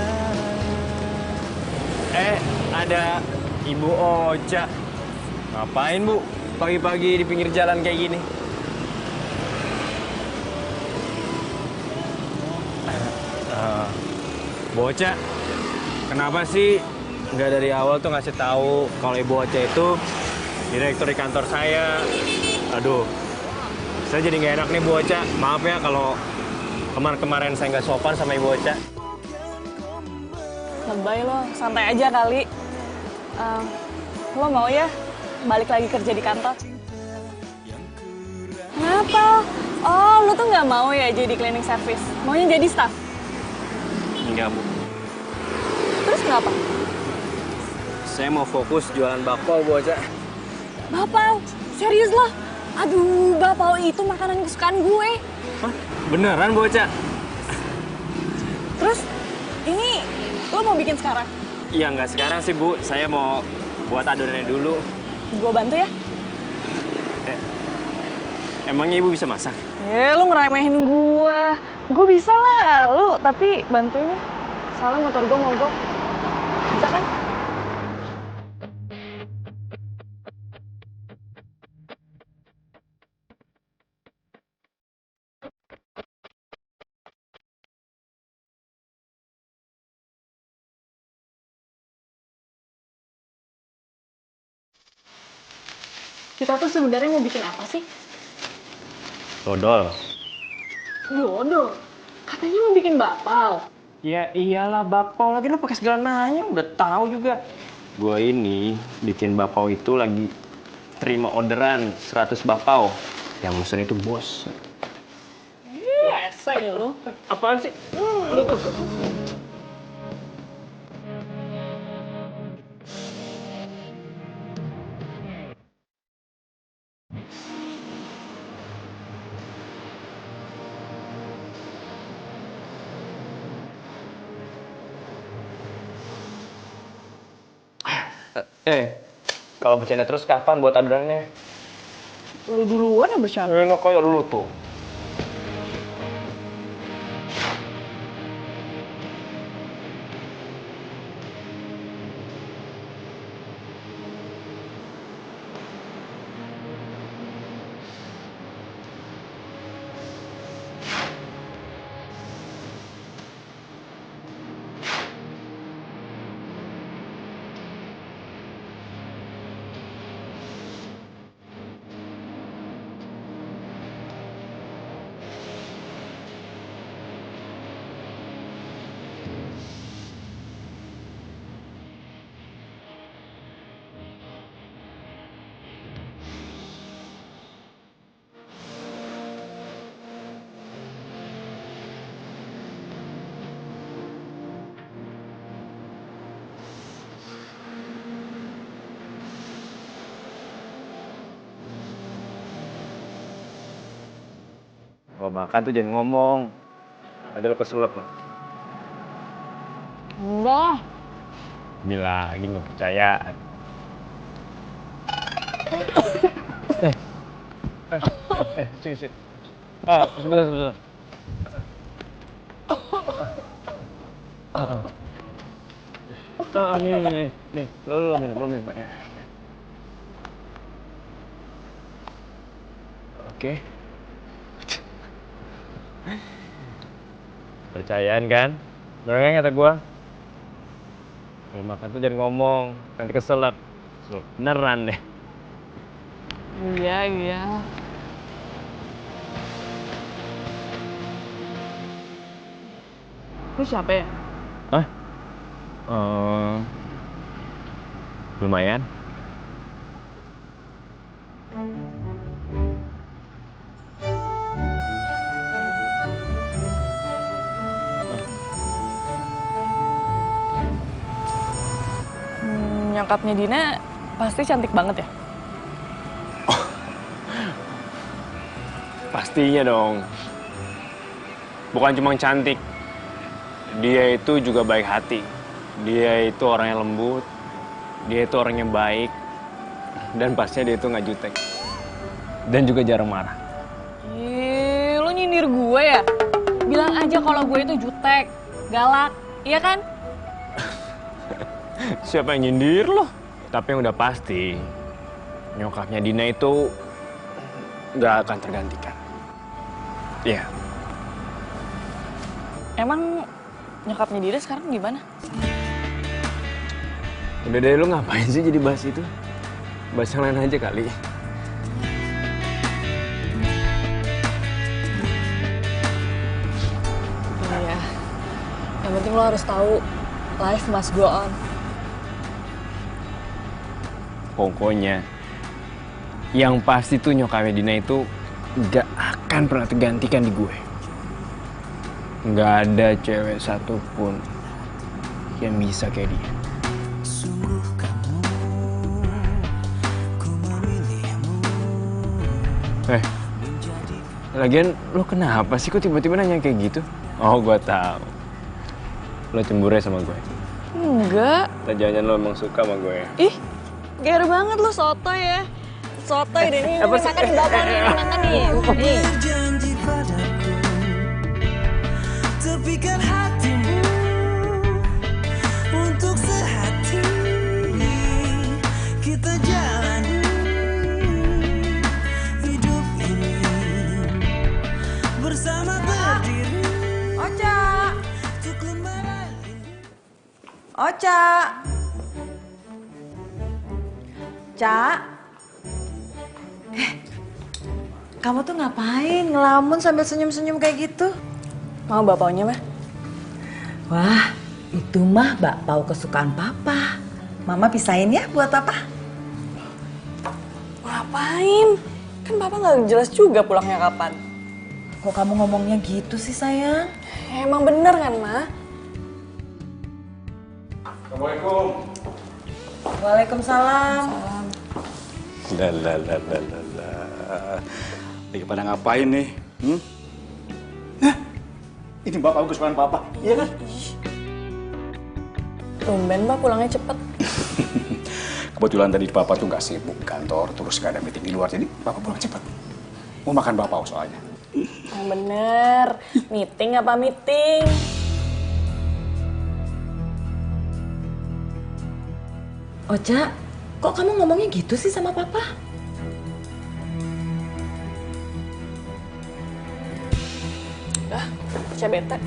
Ada Ibu Ocha. Ngapain, Bu? Pagi-pagi di pinggir jalan kayak gini. Bocah, kenapa sih nggak dari awal tuh ngasih tahu kalau Ibu Ocha itu direktur di kantor saya? Aduh, saya jadi nggak enak nih Bu Ocha. Maaf ya kalau kemarin saya nggak sopan sama Ibu Ocha. Lebay lo, santai aja kali. Lo mau ya balik lagi kerja di kantor? Kenapa? Oh, lo tuh nggak mau ya jadi cleaning service? Maunya jadi staff? Enggak, Bu. Terus kenapa? Saya mau fokus jualan bakpao, Bu Ocha. Bapau? Serius lo? Aduh, bapau itu makanan kesukaan gue. Hah? Beneran, Bu Ocha? Terus, ini lo mau bikin sekarang? Iya, nggak sekarang sih, Bu. Saya mau buat adonannya dulu. Gue bantu ya? Emangnya Ibu bisa masak? Lu ngeremehin gue. Gue bisa lah, lu tapi bantuin. Soalnya motor gue mogok. Bisa kan? Kita tuh sebenarnya mau bikin apa sih? Dodol. Dodol? Katanya mau bikin bakpao. Ya iyalah bakpao lagi, lu pakai segala nanya, udah tahu juga. Gua ini bikin bakpao itu lagi terima orderan 100 bakpao. Yang mesen itu bos. Rese ya lu. Apaan sih? Kalau bercanda terus kapan buat adonannya? Lu duluan yang bercanda. Enak kayak dulu tuh. Kalau makan tuh jangan ngomong. Ada lo keselap lo. Enggak. Lagi nggak percaya. Sini. Sebentar. Nih, lo minum. Oke. Percayaan kan? Bener kan kata gua? Kalau makan tuh jangan ngomong, nanti keselak. Beneran deh. Iya. Lu siapa ya? Hah? Lumayan. Nyokapnya Dina pasti cantik banget ya? Pastinya dong. Bukan cuma cantik. Dia itu juga baik hati. Dia itu orang yang lembut. Dia itu orang yang baik. Dan pastinya dia itu nggak jutek. Dan juga jarang marah. Ih, lu nyindir gue ya? Bilang aja kalau gue itu jutek, galak, iya kan? Siapa yang nyindir lo? Tapi yang udah pasti, nyokapnya Dina itu nggak akan tergantikan. Iya. Emang nyokapnya Dina sekarang gimana? Udah deh, lu ngapain sih jadi bahas itu? Bahas yang lain aja kali. Iya. Yang penting lo harus tahu, life must go on. Pokoknya, yang pasti tuh nyokapnya Dina itu gak akan pernah tergantikan di gue. Gak ada cewek satupun yang bisa kayak dia. Lagian lo kenapa sih kok tiba-tiba nanya kayak gitu? Oh, gue tahu. Lo cemburu ya sama gue? Enggak. Jangan-jangan lo emang suka sama gue? Ih, gair banget lo, sotoy ya. Sotoy deh, nih makan di bapak nih, makan nih. Janji padaku, tepikan hatimu untuk sehati kita jalani hidup ini bersama berdiri. Ocha. Ocha. Cak. Kamu tuh ngapain ngelamun sambil senyum-senyum kayak gitu? Mau bapaunya mah? Wah, itu mah bakpao kesukaan papa. Mama pisahin ya buat papa. Ngapain? Kan papa nggak jelas juga pulangnya kapan. Kok kamu ngomongnya gitu sih sayang? Emang bener kan, Ma? Assalamualaikum. Waalaikumsalam. Lagi pada ngapain nih? Hah? Ini bapak kesukaan papa, iya kan? Tumben, Pak, pulangnya cepet. Kebetulan tadi Papa tuh nggak sibuk di kantor, terus nggak ada meeting di luar, jadi Papa pulang cepat. Mau makan bakpao soalnya. Yang bener, meeting apa meeting? Ocha, kok kamu ngomongnya gitu sih sama papa? Ocha bete.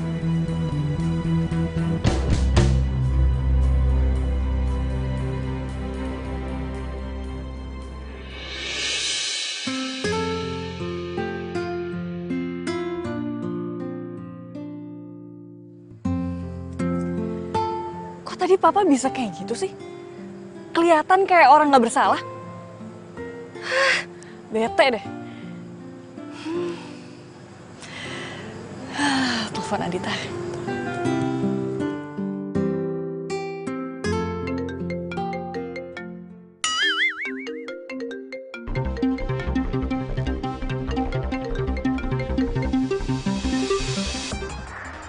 Kok tadi papa bisa kayak gitu sih? Kelihatan kayak orang nggak bersalah. Bete deh. Telepon Adita.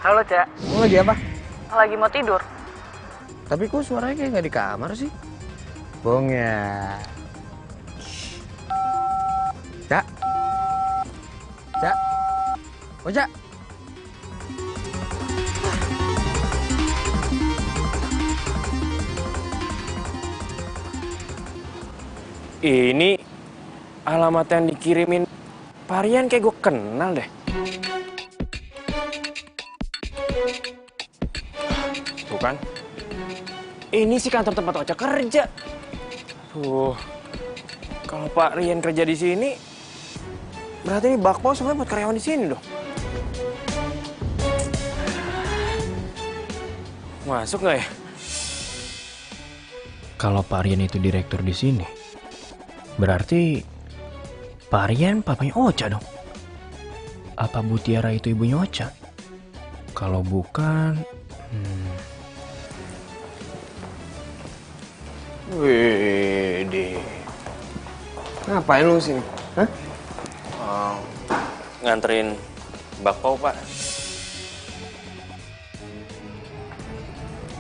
Halo, Cak. Kamu lagi apa? Lagi mau tidur. Tapi kok suaranya kayak nggak di kamar sih? Bohong ya. Cak. Cak. Oh, Cak. Ini alamat yang dikirimin Parian kayak gue kenal deh. Bukan? Ini sih kantor tempat Ocha kerja. Kalau Pak Rian kerja di sini, berarti ini bakpao semuanya buat karyawan di sini dong. Masuk nggak ya? Kalau Pak Rian itu direktur di sini, berarti Pak Rian papanya Ocha dong. Apa Bu Tiara itu ibunya Ocha? Kalau bukan, Wede. Ngapain lu sini? Hah? Nganterin bakpao, Pak.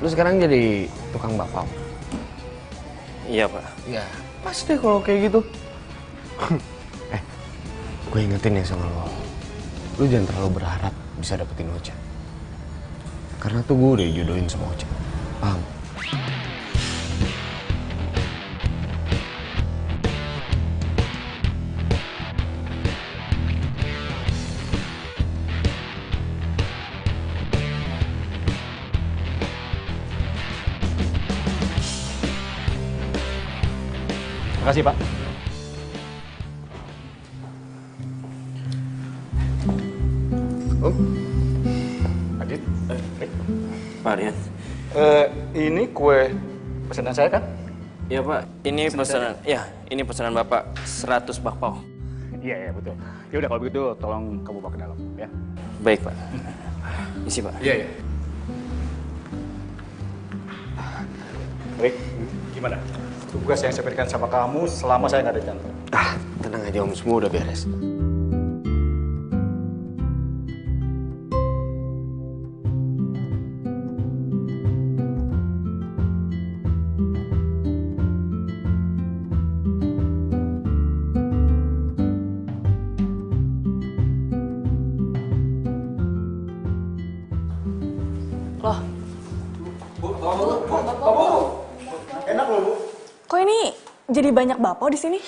Lu sekarang jadi tukang bakpao? Iya, Pak. Ya, pas deh kalau kayak gitu. Gue ingetin ya sama lo. Lu jangan terlalu berharap bisa dapetin Ocha. Karena tuh gue udah dijodohin sama Ocha. Paham? Terima kasih, Pak. Adit, Pak Rian. ini kue pesanan saya kan? Iya, Pak. Ini pesanan. Ya, ini pesanan Bapak 100 bakpao. Iya, betul. Ya udah kalau begitu tolong kamu bawa ke dalam, ya. Baik, Pak. Isi, Pak. Iya. Baik, gimana? Tugas yang saya berikan sama kamu selama saya nggak ada di kantor. Tenang aja Om, semua udah beres. Loh, Enak loh, Bu. kok ini jadi banyak bakpao di sini?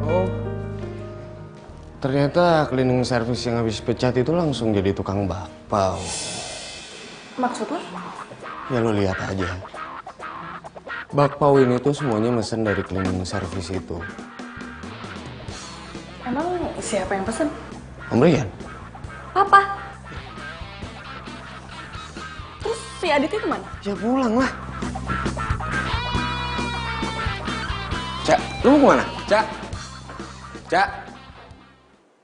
Oh, ternyata cleaning service yang habis pecat itu langsung jadi tukang bakpao. Maksud lo? Ya lo lihat aja. Bakpao ini tuh semuanya mesen dari cleaning service itu. Emang siapa yang pesen? Om Rian? Papa. Terus si Aditnya kemana? Ya pulang lah. Cak, lu mau kemana? Cak? Cak?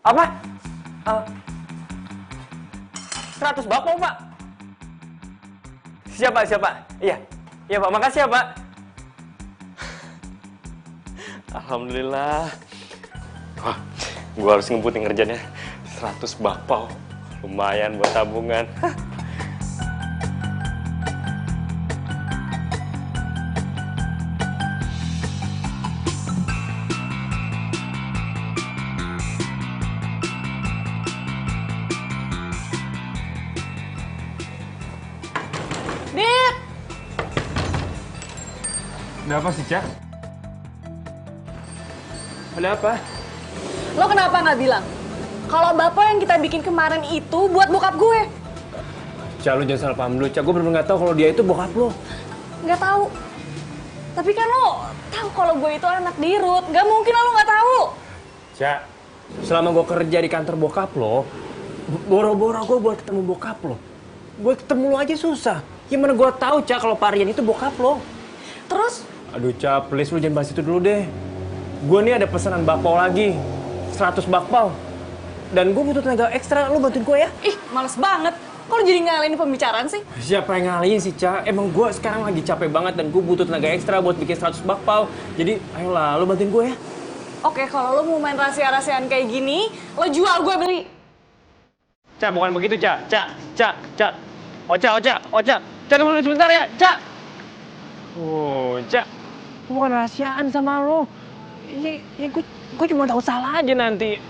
Apa? 100 bakpao, Pak. Siapa? Iya, Pak. Makasih ya, Pak. Alhamdulillah. Wah, gue harus ngebutin kerjanya. 100 bakpao. Lumayan buat tabungan. Ada apa sih, Cak? Ada apa? Lo kenapa nggak bilang? Kalau bapak yang kita bikin kemarin itu buat bokap gue. Cak, lu jangan salah paham dulu, Cak. Gue bener-bener nggak tahu kalau dia itu bokap lo. Nggak tahu. Tapi kan lo tahu kalau gue itu anak dirut. Nggak mungkin lo nggak tahu. Cak, selama gue kerja di kantor bokap lo, boro-boro gue buat ketemu bokap lo. Buat ketemu lo aja susah. Gimana gue tahu, Cak, kalau Parian itu bokap lo? Terus? Aduh, Cak, please lu jangan bahas itu dulu deh. Gue nih ada pesanan bakpao lagi. 100 bakpao. Dan gue butuh tenaga ekstra, lu bantuin gue ya? Ih, males banget. Kok lo jadi ngalahin pembicaraan sih? Siapa yang ngalihin sih, Cak? Emang gue sekarang lagi capek banget dan gue butuh tenaga ekstra buat bikin 100 bakpao. Jadi, ayolah, lu bantuin gue ya. Oke, kalau lo mau main rahasia-rahasiaan kayak gini, lo jual gue beli. Cak, bukan begitu, Cak. Cak. Oca. Cak, tunggu sebentar ya, Cak. Oh, Cak. Bukan rahasiaan sama lo. Ya gue cuma tahu salah aja nanti.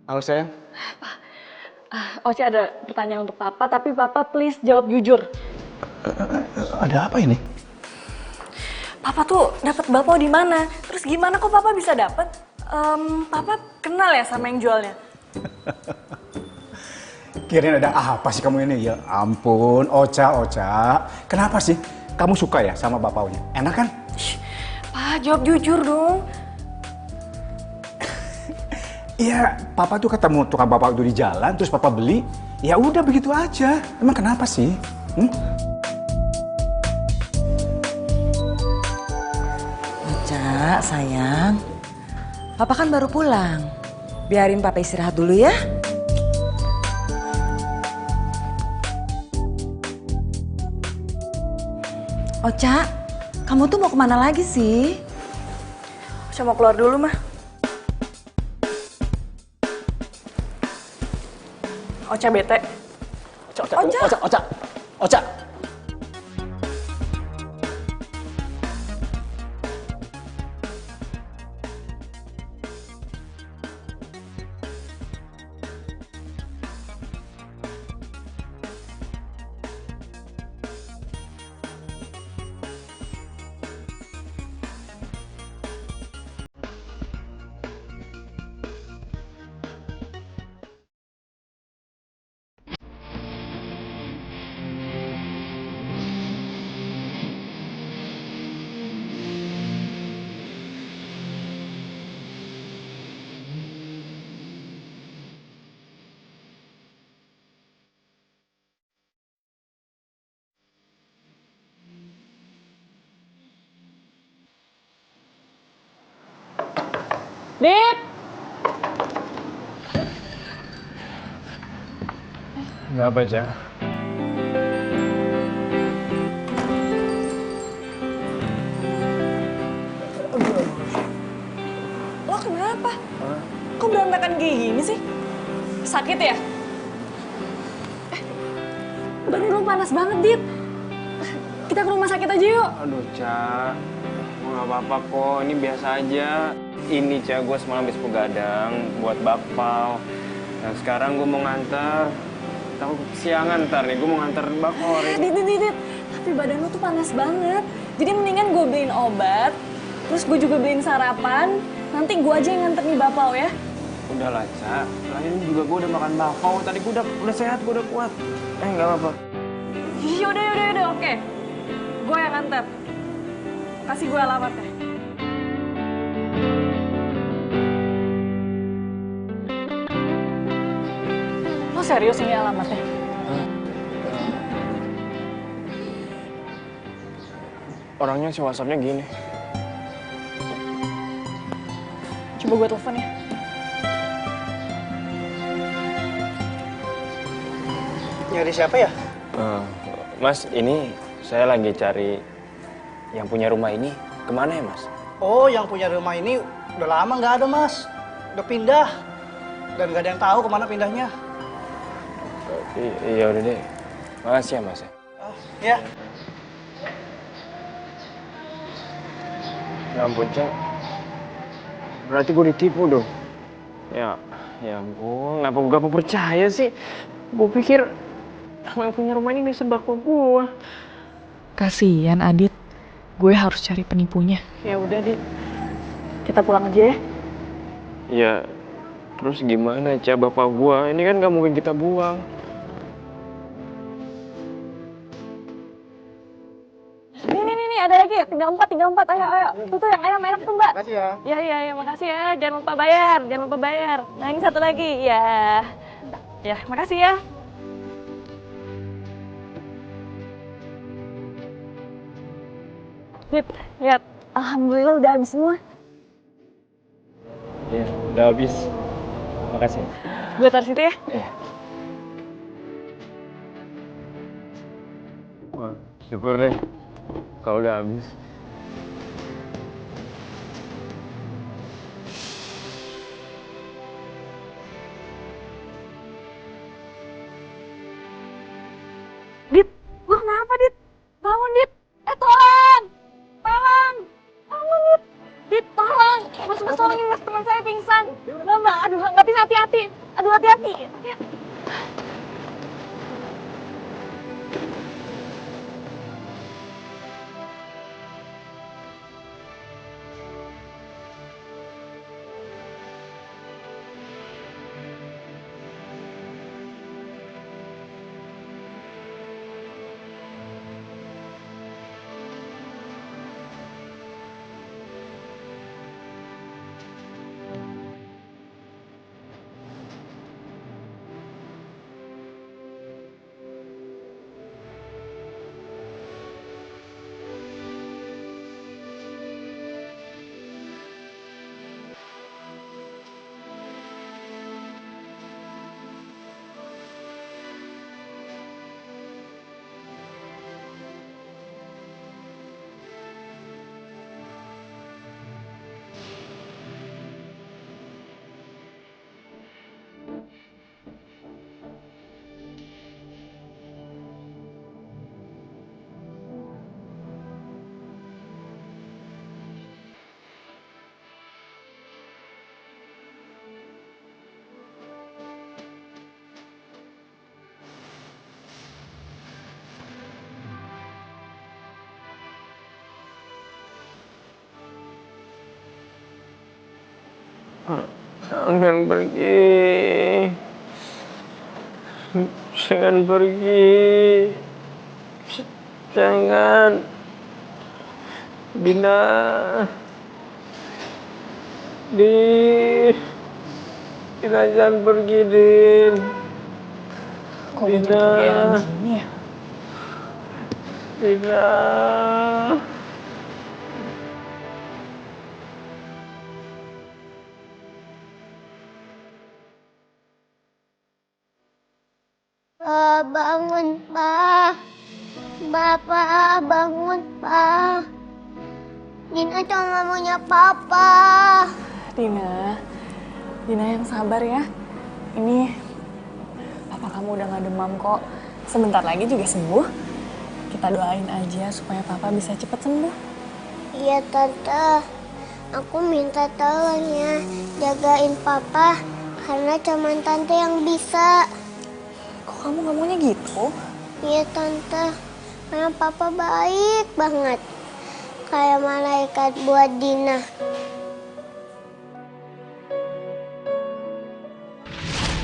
Halo sayang. Oce ada pertanyaan untuk Papa, tapi Papa please jawab jujur. Ada apa ini? Papa tuh dapat bakpao di mana? Terus gimana kok Papa bisa dapat? Papa kenal ya sama yang jualnya? Kirain ada apa sih kamu ini? Ya ampun, Oca. Kenapa sih? Kamu suka ya sama bapaonya? Enak kan? Pak, jawab jujur dong. Iya, Papa tuh ketemu tukang bapak itu di jalan, terus Papa beli. Ya udah begitu aja. Emang kenapa sih? Oca, sayang. Papa kan baru pulang. Biarin Papa istirahat dulu ya. Oca, kamu tuh mau kemana lagi sih? Oca mau keluar dulu, mah. Oca bete. Oca. Dit! Nggak apa, Cak. Lo kenapa? Kok berantakan kayak gini sih? Sakit ya? Badan lo panas banget, Dit. Kita ke rumah sakit aja yuk. Aduh, Cak. Nggak apa-apa kok, ini biasa aja. Ini, Cak, gue semalam habis begadang buat bakpao. Nah, sekarang gue mau nganter. Tahu siangan ntar nih, gue mau nganter bakpao. Dit. Tapi badan lo tuh panas banget. Jadi mendingan gue beliin obat, terus gue juga beliin sarapan. Nanti gue aja yang nganter nih bakpao ya. Udahlah, Cak. Lain juga gue udah makan bakpao. Tadi gue udah sehat, gue udah kuat. Nggak apa-apa. Yaudah, oke. Gue yang nganter. kasih gue alamatnya. Lo serius ini alamatnya? Orangnya si WhatsApp-nya gini. Coba gue telepon ya. Nyari siapa ya? Mas, ini saya lagi cari yang punya rumah ini. Kemana ya, Mas? Oh, yang punya rumah ini udah lama nggak ada, Mas. Udah pindah. Dan nggak ada yang tahu kemana pindahnya. Iya udah deh. Makasih ya, Mas. Ya. Ya ampun, Cak. Berarti gue ditipu dong. Ya ampun, kenapa gue gak mau percaya sih? Gue pikir yang punya rumah ini sebab gue. Kasian Adit, gue harus cari penipunya. Ya udah Dit, kita pulang aja ya. Ya, terus gimana Cak bapak gue? Ini kan gak mungkin kita buang. Nih, ada lagi ya, 34, ayo. Tuh yang ayam enak tuh Mbak. Makasih ya. Iya, makasih ya, jangan lupa bayar. Nah ini satu lagi, ya, makasih ya. Lihat, alhamdulillah udah habis semua. Iya, udah habis. Makasih. Gue taruh situ ya. Iya. Wah, syukur deh kalau udah habis. Dit, lu kenapa Dit? Bangun Dit, tolong! Bangun Dit! Dit, tolong! Mas tolongin mas, teman saya pingsan. Mbak, aduh nggak bisa hati-hati. Aduh hati-hati. Jangan pergi. Jangan pergi. Jangan. Dina. Dina jangan pergi, Din. Kok Dina. Gini ya? Dina. Bangun, Pak. Bapak, bangun, Pak. Dina cuma maunya Papa. Dina yang sabar ya. Ini papa kamu udah gak demam kok. Sebentar lagi juga sembuh. Kita doain aja supaya papa bisa cepet sembuh. Iya, Tante. Aku minta tolong ya, jagain Papa. Karena cuma Tante yang bisa. Kok kamu ngomongnya gitu? Iya, Tante. Karena Papa baik banget. Kayak malaikat buat Dina.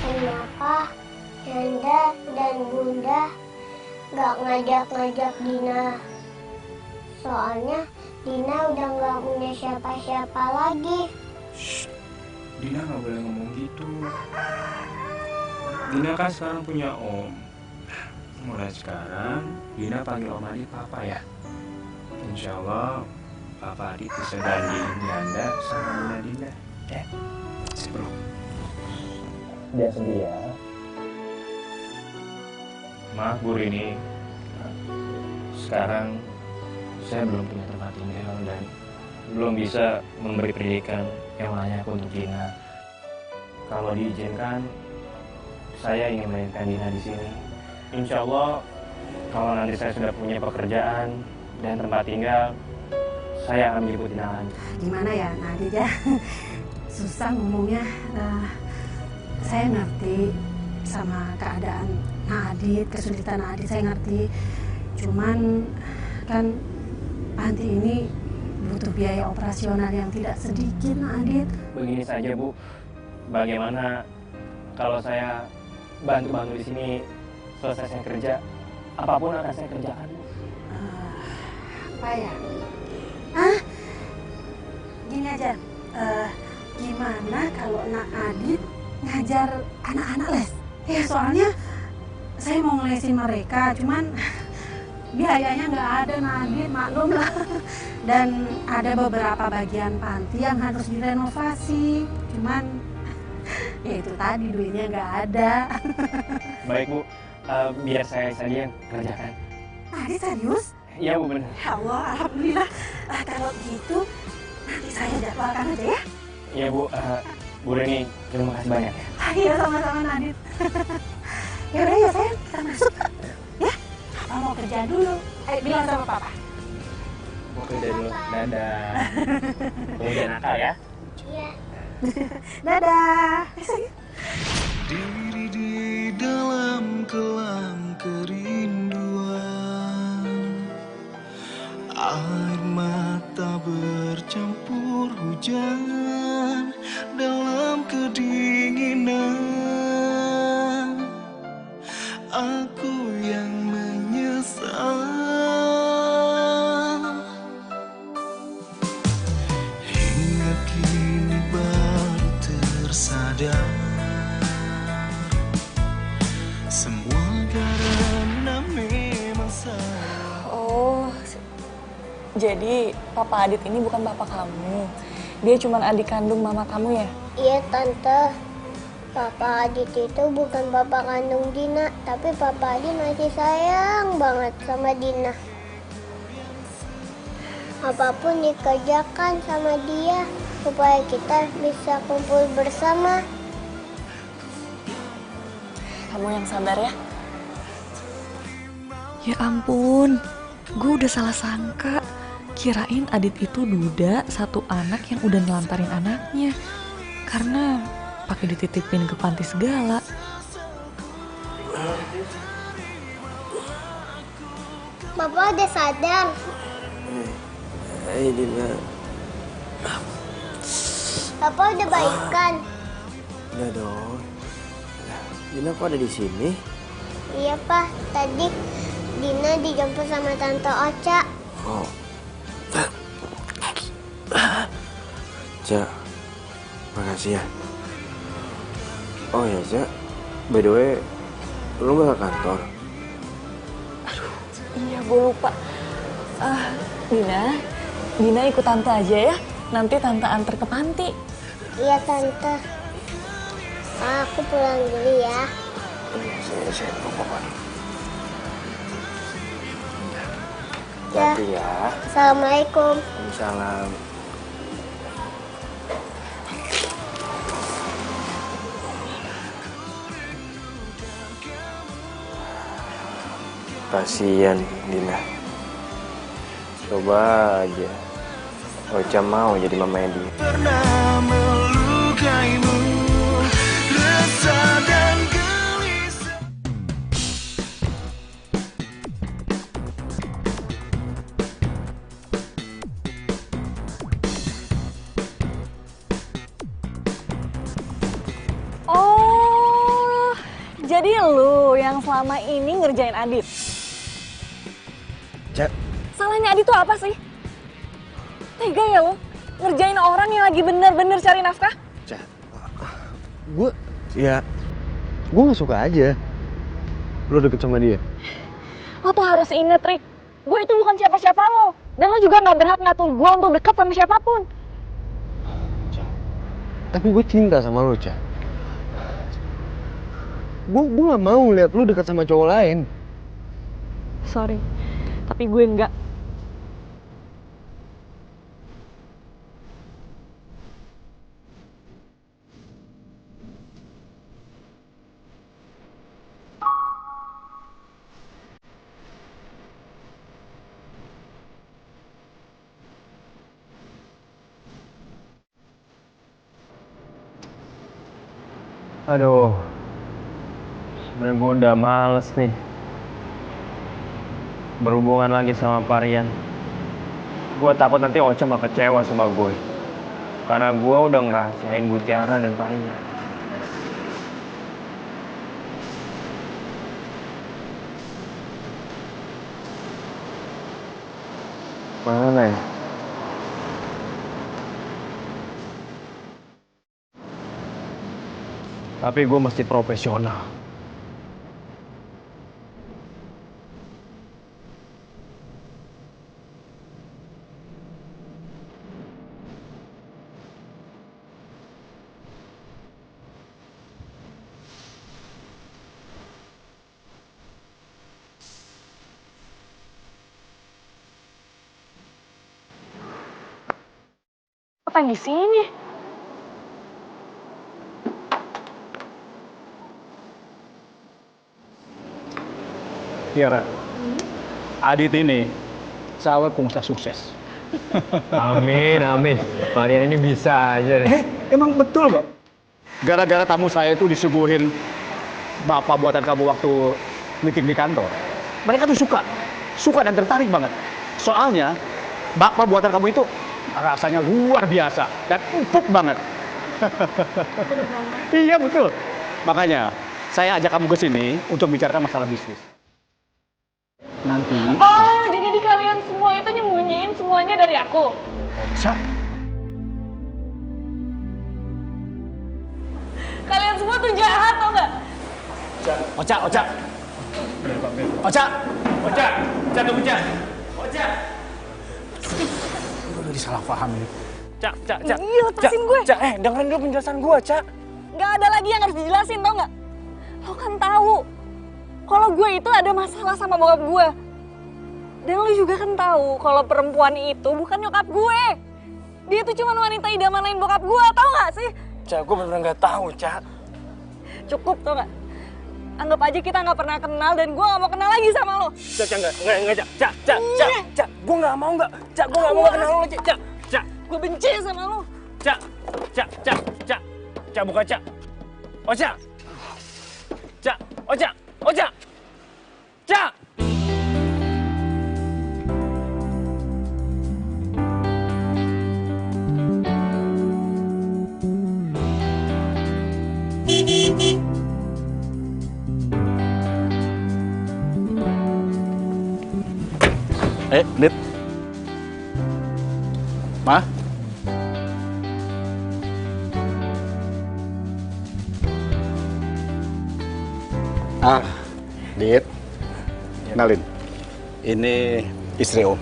Kenapa Yanda dan Bunda gak ngajak-ngajak Dina? Soalnya Dina udah nggak punya siapa-siapa lagi. Dina nggak boleh ngomong gitu. Dina kan sekarang punya om. Mulai sekarang, Dina panggil om Adit Papa ya. Insya Allah, Papa Adit bisa bandingin Ganda sama Bunda Dina. Ya, sebelum. Jangan sedih ya. Maaf Bu Rini, sekarang saya belum punya tempat tinggal dan belum bisa memberi pendidikan yang layak untuk Dina. Kalau diizinkan, saya ingin melahirkan Dina di sini. Insya Allah, kalau nanti saya sudah punya pekerjaan dan tempat tinggal, saya akan menjemput Dina lagi. Gimana ya, Nadit ya? Susah ngomongnya. Saya ngerti sama keadaan Nadit, kesulitan Nadit, saya ngerti. Cuman kan panti ini butuh biaya operasional yang tidak sedikit, Nadit. Begini saja Bu, bagaimana kalau saya bantu-bantu di sini selesai saya kerja, apapun akan saya kerjakan Bu. Apa ya? Gini aja, gimana kalau Nak Adit ngajar anak-anak les? Ya soalnya saya mau ngelesin mereka, cuman biayanya nggak ada, Nadit, maklum lah. Dan ada beberapa bagian panti yang harus direnovasi, cuman ya itu tadi duitnya nggak ada. Baik Bu, biar saya saja yang kerjakan. Nadit serius? Iya Bu, benar. Ya Allah, alhamdulillah. Kalau gitu nanti saya jadwalkan aja ya. Iya Bu, Bu Reni, terima kasih banyak ya. Iya sama-sama, Nadit. Yaudah ya sayang, kita masuk ya. Papa mau kerja dulu. Ayo bilang sama Papa. Mau kerja dulu. Dadah. Kamu jangan nakal ya. Iya. Dadah. Diri di dalam kelam kerinduan, air mata bercampur hujan dalam kedinginan. Aku yang menyesal hingga kini baru tersadar semua karena memang salah. Oh, jadi Papa Adit ini bukan bapak kamu. Dia cuma adik kandung mama kamu ya? Iya Tante, Papa Adit itu bukan bapak kandung Dina, tapi Papa Adit masih sayang banget sama Dina. Apapun dikerjakan sama dia supaya kita bisa kumpul bersama. Kamu yang sabar ya. Ya ampun, gue udah salah sangka. Kirain Adit itu duda satu anak yang udah nelantarin anaknya. Karena pakai dititipin ke panti segala. Bapak udah sadar. Hai Dina. Bapak udah baikan. Udah dong. Dina kok ada di sini? Iya Pak, tadi Dina dijemput sama Tante Ocha. Oh. Ca, makasih ya. Oh ya Ca, by the way, lu gak ke kantor? Iya, gue lupa. Dina ikut Tante aja ya. Nanti Tante antar ke panti. Iya Tante. Aku pulang dulu ya. Saya lupa. Ya. Hati ya. Assalamualaikum. Salam. Kasian Dina. Coba aja Ocha mau jadi mamanya dia. Pernah melukaimu, resah dan gelisah. Oh, jadi lu yang selama ini ngerjain Adit? Cak. Salahnya Adit tuh apa sih? Tega ya lo? Ngerjain orang yang lagi bener-bener cari nafkah? Gue gak suka aja lo deket sama dia. Lo tuh harus inget, Rick. Gue itu bukan siapa-siapa lo. Dan lo juga gak berhak ngatur gue untuk dekat sama siapapun. Tapi gue cinta sama lo, Ca. Gue gak mau lihat lo dekat sama cowok lain. Sorry, tapi gue enggak. Aduh, sebenarnya gue udah males nih berhubungan lagi sama Parian. Gue takut nanti Ocha malah kecewa sama gue, karena gue udah ngerasain Mutiara dan Parian. Mana ya? Tapi gue mesti profesional. Apa yang di sini? Tiara, Adit ini calon pengusaha sukses. Amin, amin. Parian ini bisa aja deh. Emang betul kok. Gara-gara tamu saya itu disuguhin bapak buatan kamu waktu meeting di kantor. Mereka tuh suka dan tertarik banget. Soalnya bapak buatan kamu itu rasanya luar biasa dan empuk banget. Iya betul. Makanya saya ajak kamu ke sini untuk bicarakan masalah bisnis. Nanti. Oh, jadi kalian semua itu nyembunyiin semuanya dari aku. Kalian semua tuh jahat, tau nggak? Ocha. Tunggu, Ocha. Udah disalah paham ini. Cak. Iya, lepasin gue. Cak, dengerin dulu penjelasan gue, Cak. Nggak ada lagi yang harus dijelasin, tau nggak? Lo kan tahu kalau gue itu ada masalah sama bokap gue. Dan lo juga kan tahu kalau perempuan itu bukan nyokap gue. Dia tuh cuma wanita idaman lain bokap gue, tau nggak sih? Cak, gue bener-bener nggak tahu, Cak. Cukup, tau nggak? Anggap aja kita nggak pernah kenal dan gue nggak mau kenal lagi sama lo. Cak, enggak, Cak. Gue nggak mau nggak. Cak, gue nggak mau kenal lo lagi, Cak. Gue benci sama lo. Cak, buka Cak. Ocha. Cak. Dit. Ma? Dit. Kenalin. Ini istri Om.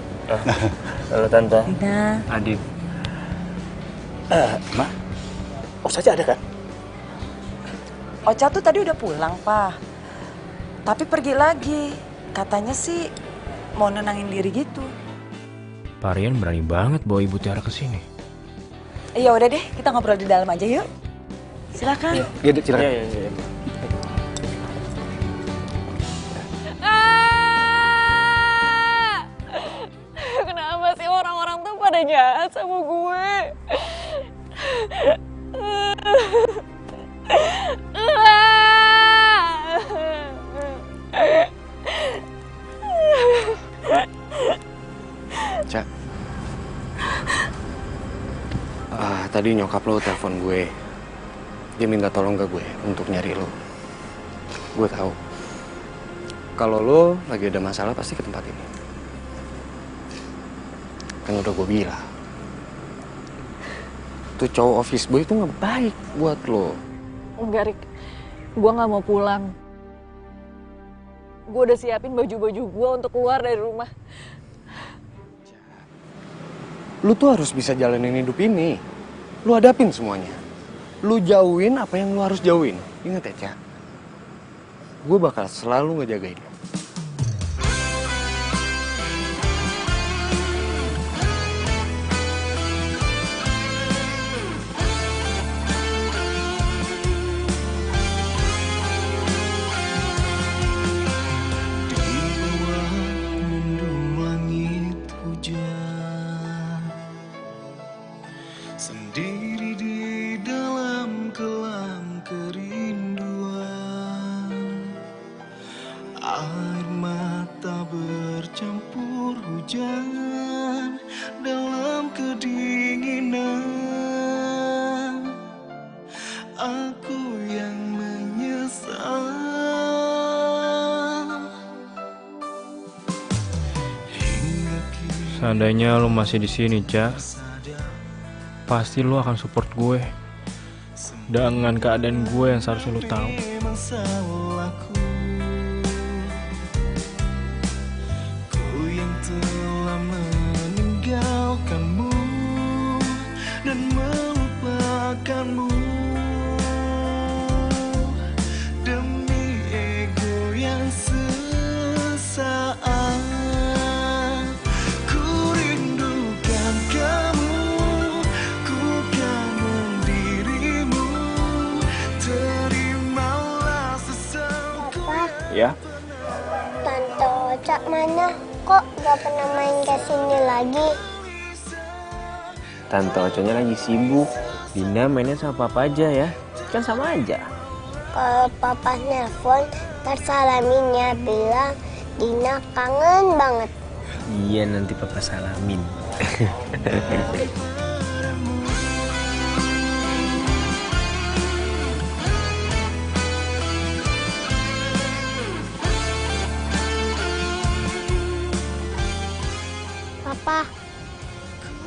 Halo Tante. Dina. Adit. Ma, Ocha aja ada kan? Ocha tuh tadi udah pulang, Pak. Tapi pergi lagi. Katanya sih mau nenangin diri gitu. Parian berani banget bawa Ibu Tiara ke sini. Iya udah deh, kita ngobrol di dalam aja yuk. Silakan. Iya, Dit, silakan. Iya. Kenapa sih orang-orang tuh pada jahat sama gue? Cak, tadi nyokap lo telepon gue. Dia minta tolong ke gue untuk nyari lo. Gue tahu kalau lo lagi ada masalah pasti ke tempat ini. Kan udah gue bilang, tuh cowok office boy itu nggak baik buat lo. Enggak, Rik. Gue nggak mau pulang. Gue udah siapin baju-baju gue untuk keluar dari rumah. Lu tuh harus bisa jalanin hidup ini. Lu hadapin semuanya. Lu jauhin apa yang lu harus jauhin. Ingat ya, Ca. Gue bakal selalu ngejagain lo. Sendiri di dalam kelam kerinduan, air mata bercampur hujan dalam kedinginan. Aku yang menyesal. Seandainya lo masih di sini, Ca, pasti lo akan support gue dengan keadaan gue yang seharusnya lo tahu. Memang salahku, ku yang telah meninggalkanmu dan melupakanmu demi ego yang sesaat. Ku rindukan kamu, ku kangen dirimu, terimalah sesalku. Ya? Tante Ocha mana? Kok gak pernah main ke sini lagi? Tante Oconya lagi sibuk. Dinda mainnya sama papa aja ya. Kan sama aja. Kalau papa nelpon, tersalaminnya bilang Dina kangen banget. Iya, nanti papa salamin.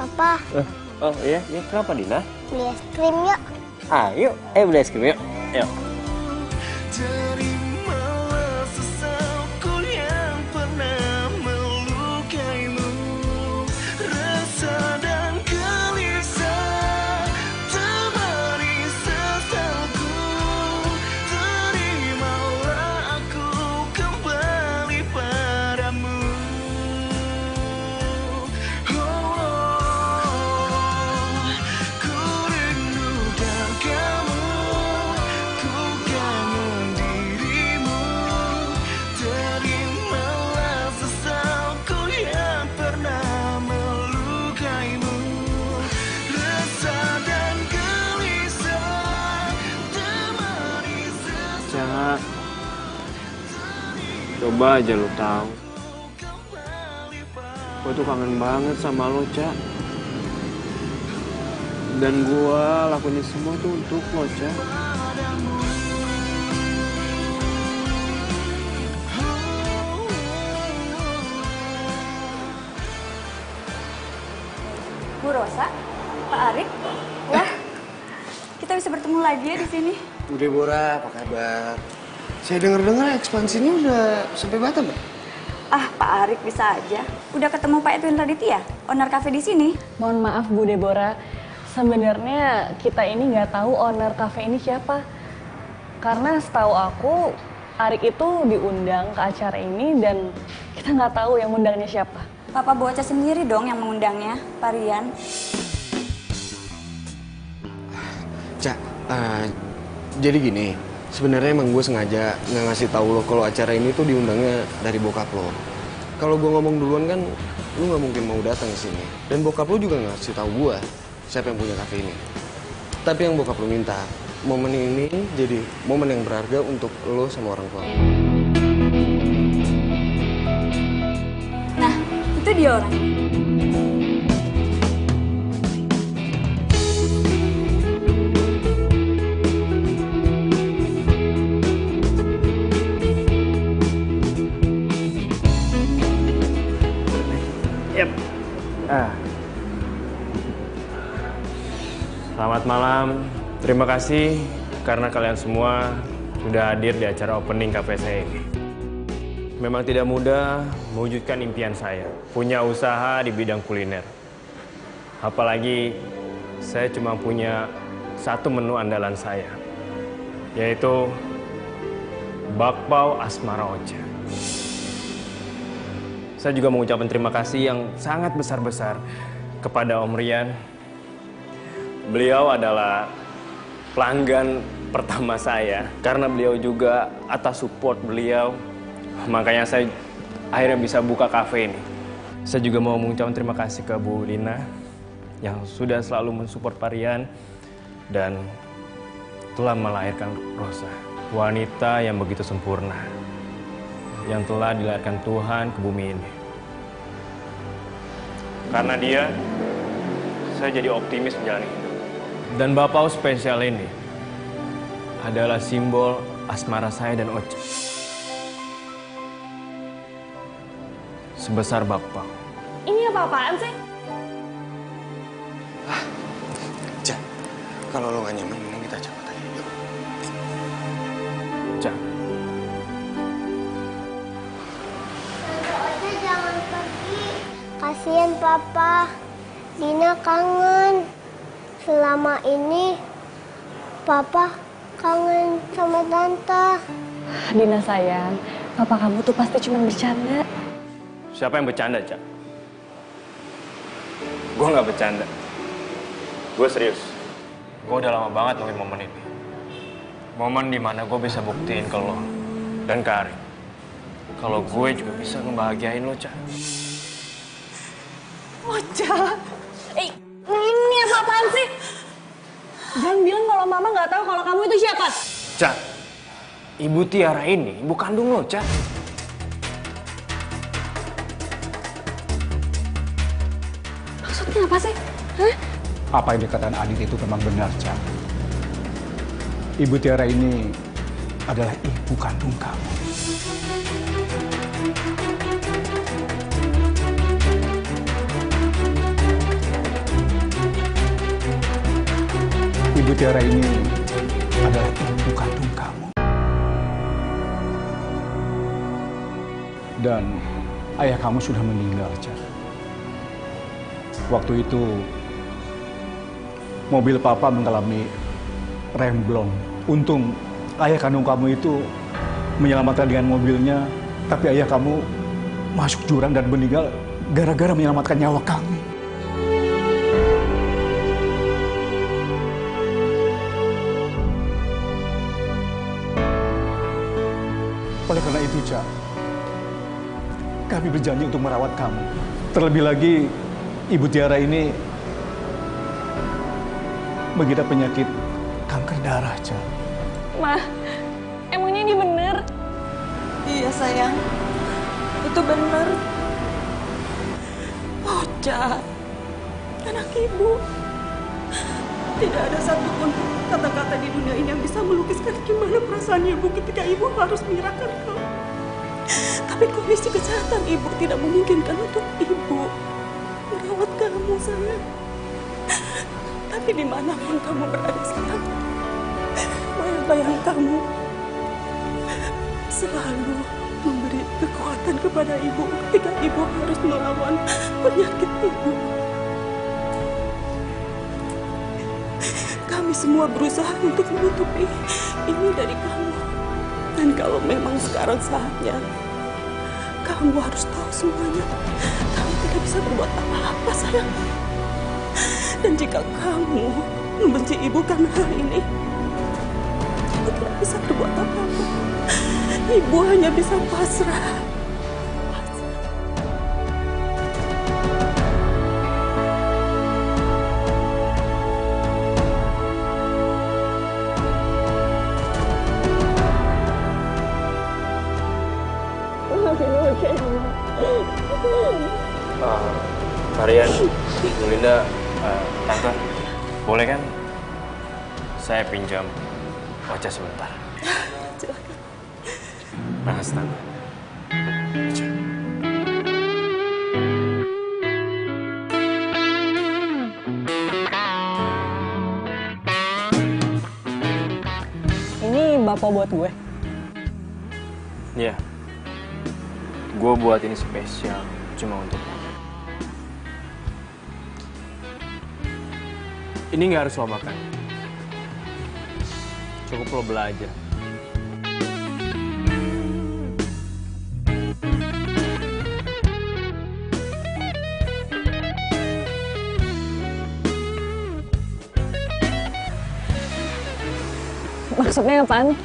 Papa, Oh iya, kenapa Dina? beli es krim yuk. Ayo, beli es krim yuk. Yuk. Terimalah sesalku yang pernah melukaimu, rasa dan gelisah temani sesalku. Terimalah aku kembali padamu. Ku rindukan kamu, ku kangen dirimu, terimalah sesalku yang pernah melukaimu, rasa dan gelisah temani sesalku. Ca, coba aja lo tahu. Gue tuh kangen banget sama lo, Ca. Dan gue lakuin semua tuh untuk lo, Ca. Bu Rosa, Pak Arik, wah, kita bisa bertemu lagi ya di sini. Bu Deborah, apa kabar? Saya dengar-dengar ekspansinya udah sampai Batam, Pak. Ah, Pak Arik bisa aja. Udah ketemu Pak Edwin Raditya, owner cafe di sini. Mohon maaf Bu Deborah, sebenarnya kita ini nggak tahu owner cafe ini siapa. Karena setahu aku, Arik itu diundang ke acara ini dan kita nggak tahu yang undangnya siapa. Papa Boca sendiri dong yang mengundangnya, Pak Rian. Ca, jadi gini, sebenarnya emang gue sengaja nggak ngasih tahu lo kalau acara ini tuh diundangnya dari bokap lo. Kalau gue ngomong duluan kan, lo nggak mungkin mau datang ke sini. Dan bokap lo juga nggak ngasih tahu gue siapa yang punya kafe ini. Tapi yang bokap lo minta, momen ini jadi momen yang berharga untuk lo sama orang tua lo. Nah, itu dia orang. Selamat malam. Terima kasih karena kalian semua sudah hadir di acara opening kafe saya ini. Memang tidak mudah mewujudkan impian saya, punya usaha di bidang kuliner. Apalagi saya cuma punya satu menu andalan saya, yaitu bakpao asmara Ocha. Saya juga mengucapkan terima kasih yang sangat besar-besar kepada Om Rian. Beliau adalah pelanggan pertama saya, karena beliau juga atas support beliau, makanya saya akhirnya bisa buka kafe ini. Saya juga mau mengucapkan terima kasih ke Bu Lina yang sudah selalu mensupport Pak Rian dan telah melahirkan Rosa, wanita yang begitu sempurna, yang telah dilahirkan Tuhan ke bumi ini. Karena dia, saya jadi optimis menjalani hidup. Dan bakpao spesial ini adalah simbol asmara saya dan Ocha. Sebesar bakpao. Ini apa-apaan sih? Cak, kalau lo gak nyaman, mending kita cabut aja. Yuk. Cak. Ocha jangan pergi. Kasihan Papa. Dina kangen. Selama ini Papa kangen sama Tante. Dina sayang, papa kamu tuh pasti cuma bercanda. Siapa yang bercanda, Cak? Gue nggak bercanda. Gue serius. Gue udah lama banget nungguin momen ini. Momen dimana gue bisa buktiin ke lo dan ke Arik kalau gue juga bisa ngebahagiain lo, Cak. Ocha, ini apa-apaan sih? Jangan bilang kalau mama nggak tahu kalau kamu itu siapa. Cak, Ibu Tiara ini ibu kandung lo, Cak. Maksudnya apa sih? Hah? Apa yang dikatakan Adit itu memang benar, Cak. Ibu Tiara ini adalah ibu kandung kamu. Ibu Tiara ini adalah ibu kandung kamu. Dan ayah kamu sudah meninggal, Cak. Waktu itu mobil papa mengalami remblong. Untung ayah kandung kamu itu menyelamatkan dengan mobilnya, tapi ayah kamu masuk jurang dan meninggal gara-gara menyelamatkan nyawa kami. Oleh karena itu, Cak, kami berjanji untuk merawat kamu. Terlebih lagi, Ibu Tiara ini mengidap penyakit kanker darah, Cak. Ma, emangnya ini bener? Iya sayang, itu benar. Ocha, anak ibu. Tidak ada satupun kata-kata di dunia ini yang bisa melukiskan gimana perasaan ibu ketika ibu harus menyerahkan kamu. Tapi kondisi kesehatan ibu tidak memungkinkan untuk ibu merawat kamu, sayang. Tapi dimanapun kamu berada sayang, bayang-bayang kamu selalu memberi kekuatan kepada ibu ketika ibu harus melawan penyakit ibu. Kami semua berusaha untuk menutupi ini dari kamu. Dan kalau memang sekarang saatnya, kamu harus tahu semuanya. Kamu tidak bisa berbuat apa-apa, sayang. Dan jika kamu membenci ibu karena hal ini, kamu tidak bisa berbuat apa-apa. Ibu hanya bisa pasrah. Marian, Bu Linda, Tante, boleh kan saya pinjam Ocha sebentar? Makasih, Tante. sembako buat gue? Iya. Gue buat ini spesial cuma untuk lo. Ini nggak harus lo makan. Cukup lo belajar. Maksudnya apaan?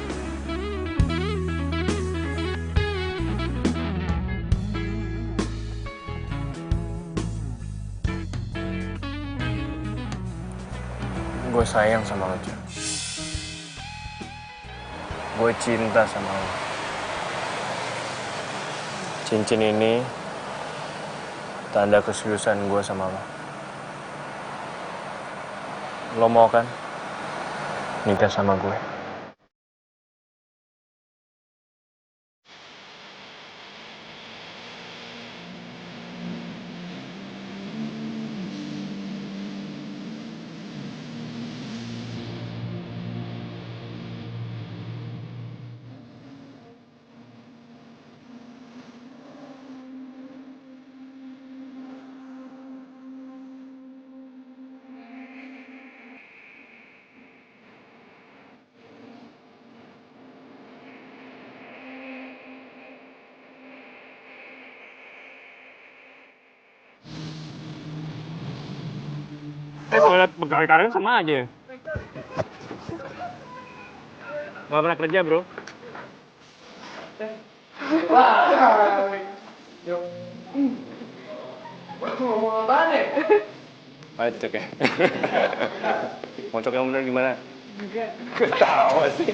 Gue sayang sama lo, Cak. Gue cinta sama lo. Cincin ini tanda keseriusan gue sama lo. Lo mau kan nikah sama gue? Kalau lihat pegawai karir sama aja. Gak pernah kerja, bro. Ngomong apaan ya? Ayo, Cek ya. Moncok yang bener gimana? Ketawa sih.